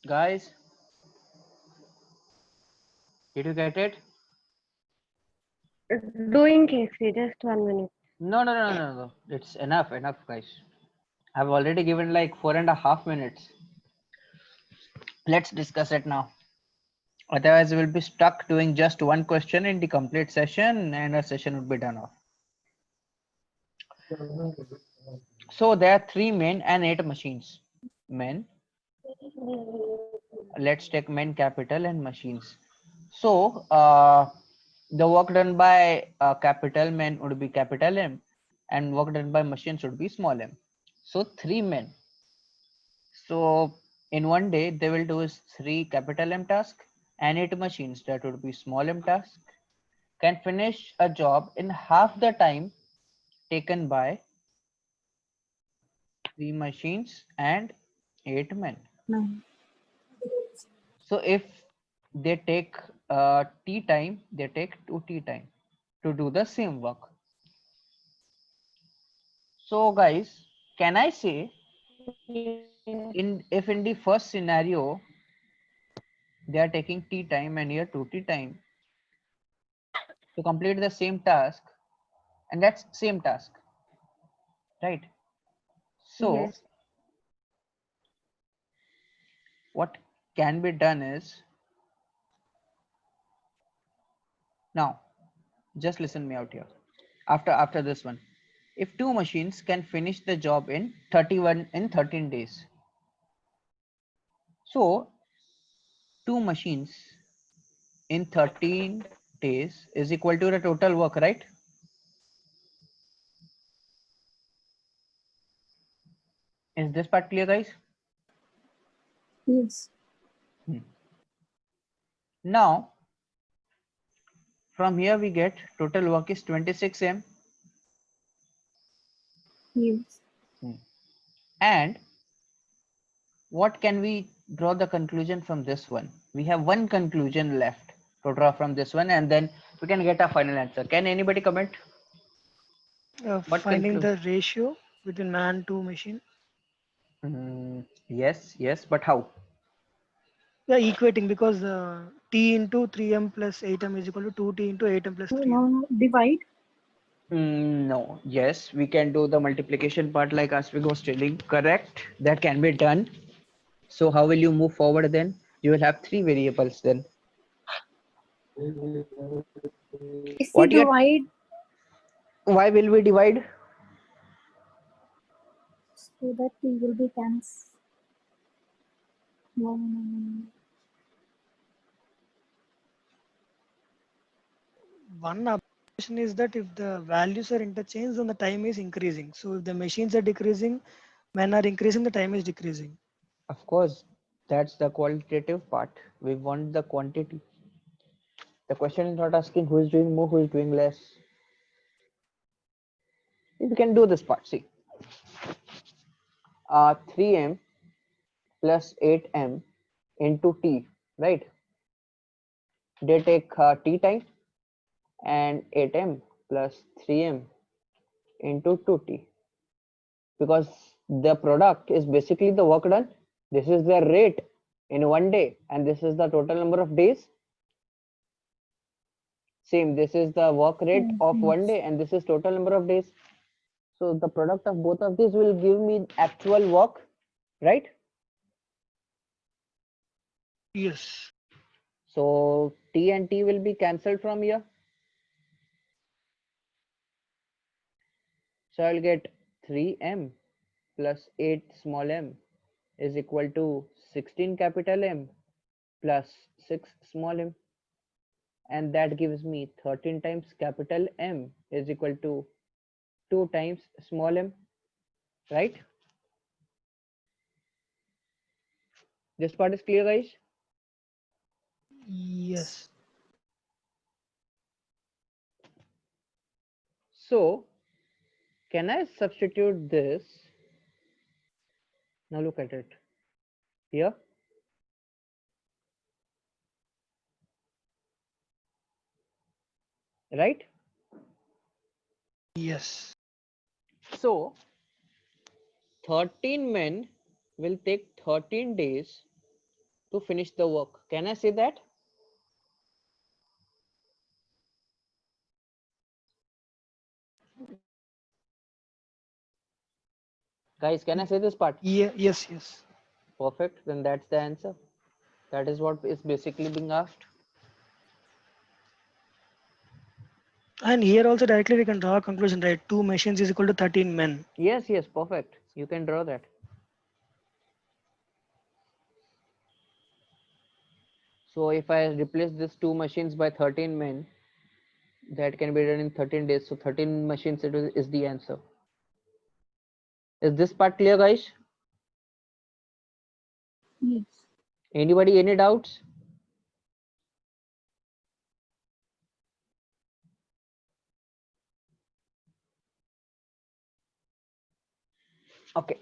Guys, did you get it? Doing Casey, just 1 minute. No. It's enough, guys. I've already given like 4.5 minutes. Let's discuss it now. Otherwise, we'll be stuck doing just one question in the complete session and our session would be done off. So there are 3 men and 8 machines. Men. Let's take men capital and machines. So the work done by capital men would be capital M and work done by machines would be small m. So 3 men. So in one day they will do is 3 capital M tasks and 8 machines, that would be small m task, can finish a job in half the time taken by 3 machines and 8 men. So if they take t time, they take 2 t time to do the same work. So guys, can I say if in the first scenario they are taking t time and here 2t time to complete the same task, and that's same task, right? So Yes. what can be done is, now just listen me out here. After this one, if 2 machines can finish the job in 13 days, so 2 machines in 13 days is equal to the total work, right? Is this part clear, guys? Yes. Now from here we get total work is 26 m. Yes. And what can we draw the conclusion from this one? We have one conclusion left to draw from this one, and then we can get a final answer. Can anybody comment? What Finding conclude? the ratio between man to machine. Yes, but how? Yeah, equating, because t into 3m plus 8m is equal to 2t into 8m plus 3m. Divide. No. Yes, we can do the multiplication part like Asvik was telling. Correct. That can be done. So how will you move forward then? You will have 3 variables then. If we What yet? divide, Why will we divide? So that T will be cancelled. No. One observation is that if the values are interchanged, then the time is increasing. So if the machines are decreasing, men are increasing, the time is decreasing. Of course, that's the qualitative part. We want the quantity. The question is not asking who is doing more, who is doing less. You can do this part. See, 3m plus 8m into t, right? They take t time, and 8m plus 3m into 2t, because the product is basically the work done. This is the rate in one day, and this is the total number of days. Same, this is the work rate of one day, and this is total number of days. So the product of both of these will give me actual work, right? Yes. So t and t will be cancelled from here. So I'll get 3m plus 8 small m is equal to 16 capital M plus 6 small m, and that gives me 13 times capital M is equal to 2 times small m, right? This part is clear, guys? Yes. So can I substitute this? Now look at it here. Right? Yes. So 13 men will take 13 days to finish the work. Can I say that? Guys, can I say this part? Yeah. Yes. Yes. Perfect. Then that's the answer. That is what is basically being asked. And here also directly we can draw a conclusion, right? 2 machines is equal to 13 men. Yes, yes, perfect. You can draw that. So if I replace this 2 machines by 13 men, that can be done in 13 days. So 13 machines is the answer. Is this part clear, guys? Yes. Anybody, any doubts? Okay,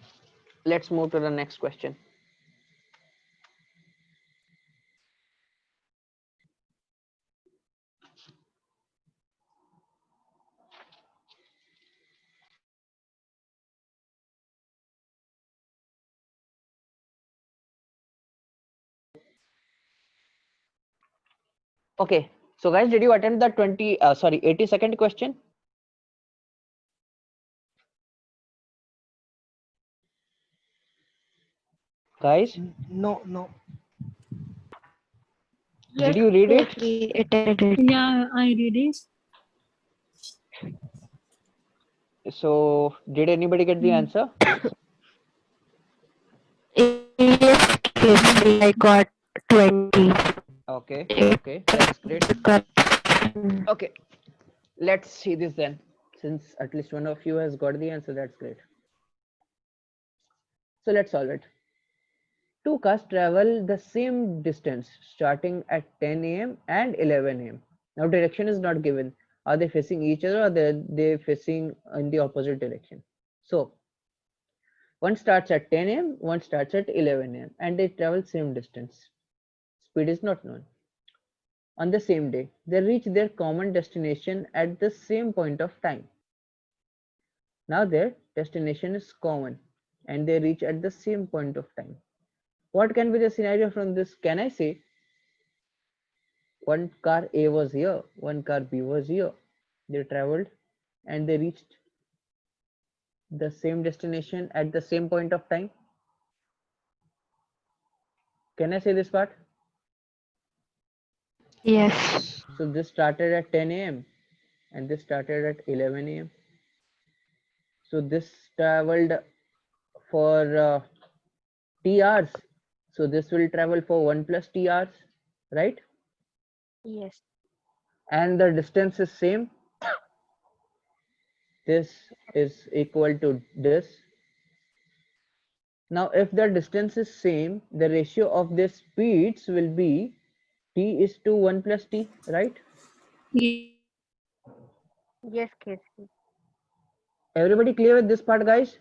let's move to the next question. Okay, so guys, did you attempt the 80-second question? Guys, No. No. did you read it? We attended it. Yeah, I read it. So did anybody get the answer? Yes, Kevin, I got 20. Okay, okay, that's great. Okay, let's see this then. Since at least one of you has got the answer, that's great. So let's solve it. Two cars travel the same distance starting at 10 a.m. and 11 a.m. Now direction is not given. Are they facing each other, or they facing in the opposite direction? So one starts at 10 a.m., one starts at 11 a.m. and they travel same distance. Speed is not known. On the same day, they reach their common destination at the same point of time. Now their destination is common and they reach at the same point of time. What can be the scenario from this? Can I say one car A was here, one car B was here. They traveled and they reached the same destination at the same point of time. Can I say this part? Yes. So this started at 10 a.m. and this started at 11 a.m. So this traveled for t hours. So this will travel for 1 plus t hours, right? Yes. And the distance is same. This is equal to this. Now, if the distance is same, the ratio of the speeds will be t is to 1 plus t, right? Yes, Casey. Everybody clear with this part, guys?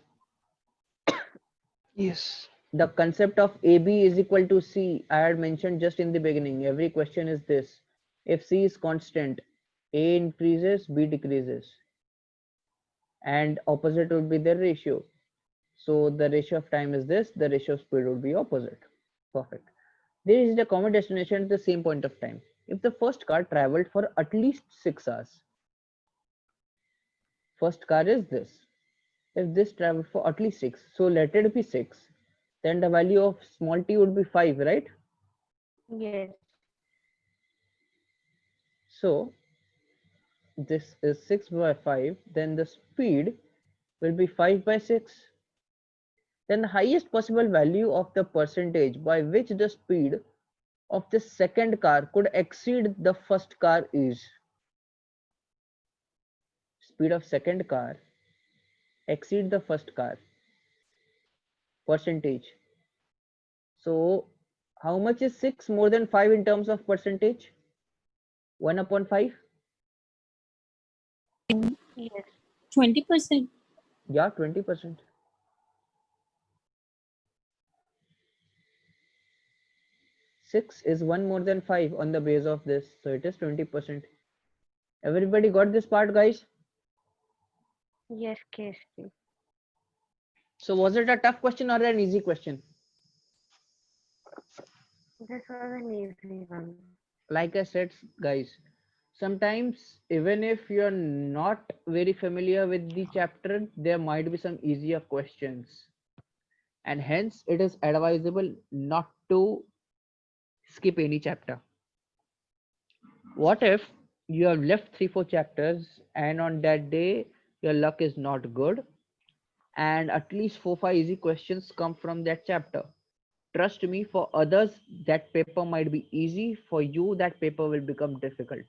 Yes. The concept of AB is equal to C, I had mentioned just in the beginning. Every question is this. If C is constant, A increases, B decreases. And opposite would be the ratio. So the ratio of time is this, the ratio of speed would be opposite. Perfect. There is the common destination at the same point of time. If the first car traveled for at least 6 hours, first car is this. If this traveled for at least 6, so let it be 6, then the value of small t would be 5, right? Yes. So this is 6 by 5, then the speed will be 5 by 6. Then the highest possible value of the percentage by which the speed of the second car could exceed the first car is. Speed of second car exceed the first car percentage. So how much is 6 more than 5 in terms of percentage? 1 upon 5? Yes. 20%. Yeah, 20%. 6 is 1 more than 5 on the base of this, so it is 20%. Everybody got this part, guys? Yes, Casey. So was it a tough question or an easy question? This was an easy one. Like I said, guys, sometimes even if you're not very familiar with the chapter, there might be some easier questions, and hence it is advisable not to skip any chapter. What if you have left 3-4 chapters and on that day your luck is not good and at least 4-5 easy questions come from that chapter? Trust me, for others that paper might be easy, for you that paper will become difficult.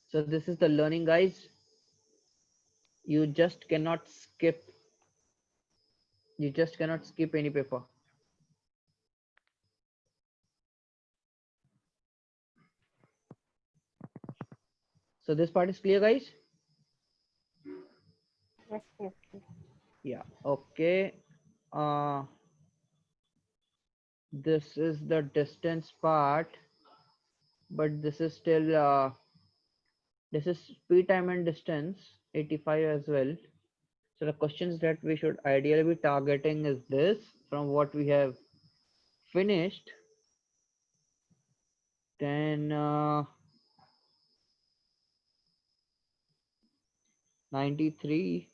So this is the learning, guys. You just cannot skip any paper. So this part is clear, guys? Yes, Casey. Yeah, okay. This is the distance part, but this is still this is speed, time and distance 85 as well. So the questions that we should ideally be targeting is this from what we have finished. Then 93,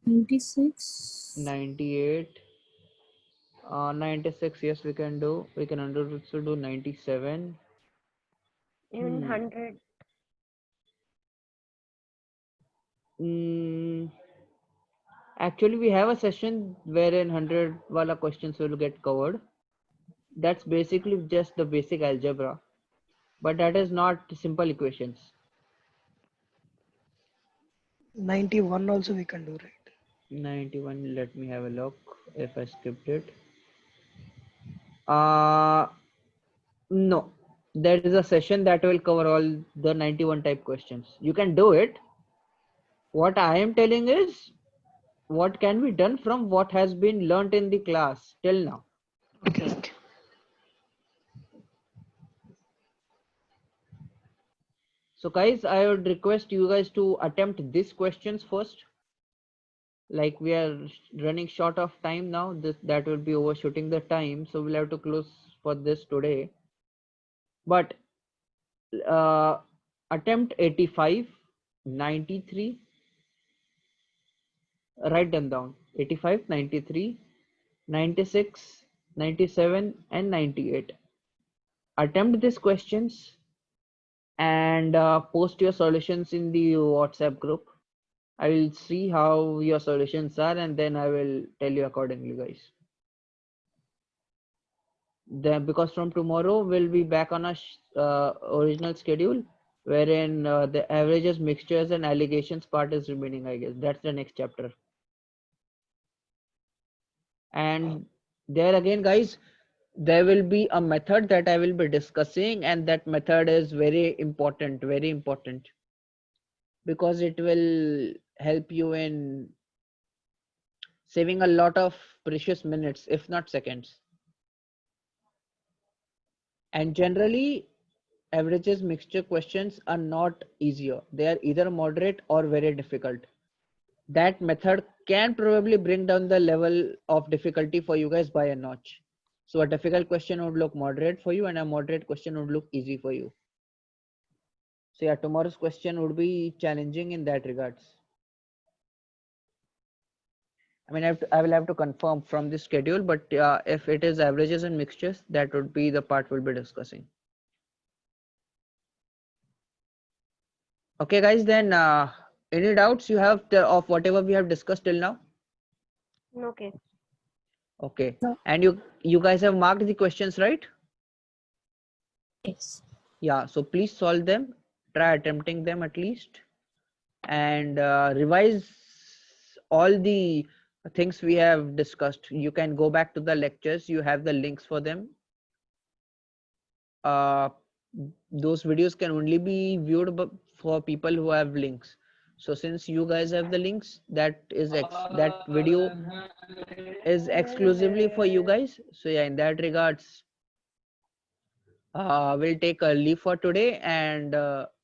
96. 98, 96, yes, we can do. We can also do 97. In 100. Actually, we have a session wherein 100 wala questions will get covered. That's basically just the basic algebra, but that is not simple equations. 91 also we can do, right? 91, let me have a look if I skipped it. No, there is a session that will cover all the 91 type questions. You can do it. What I am telling is what can be done from what has been learnt in the class till now. Okay. Okay. So guys, I would request you guys to attempt these questions first. Like we are running short of time now, that will be overshooting the time, so we'll have to close for this today. But attempt 85, 93, write them down. 85, 93, 96, 97 and 98. Attempt these questions and post your solutions in the WhatsApp group. I will see how your solutions are and then I will tell you accordingly, guys. Then, because from tomorrow we'll be back on our original schedule, wherein the averages, mixtures, and allegations part is remaining. I guess that's the next chapter. And there again, guys, there will be a method that I will be discussing, and that method is very important, because it will help you in saving a lot of precious minutes, if not seconds. And generally, averages mixture questions are not easier. They are either moderate or very difficult. That method can probably bring down the level of difficulty for you guys by a notch. So a difficult question would look moderate for you and a moderate question would look easy for you. So yeah, tomorrow's question would be challenging in that regards. I mean, I will have to confirm from the schedule, but if it is averages and mixtures, that would be the part we'll be discussing. Okay, guys, then any doubts you have of whatever we have discussed till now? Okay. Okay, No. and you guys have marked the questions, right? Yes. Yeah, so please solve them, try attempting them at least, and revise all the things we have discussed. You can go back to the lectures, you have the links for them. Those videos can only be viewed for people who have links. So since you guys have the links, that video is exclusively for you guys. So yeah, in that regards, we'll take a leave for today, and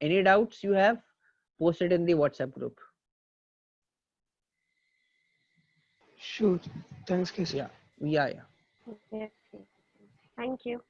any doubts you have, post it in the WhatsApp group. Sure. Thanks, Casey. Yeah. Yes. Thank you.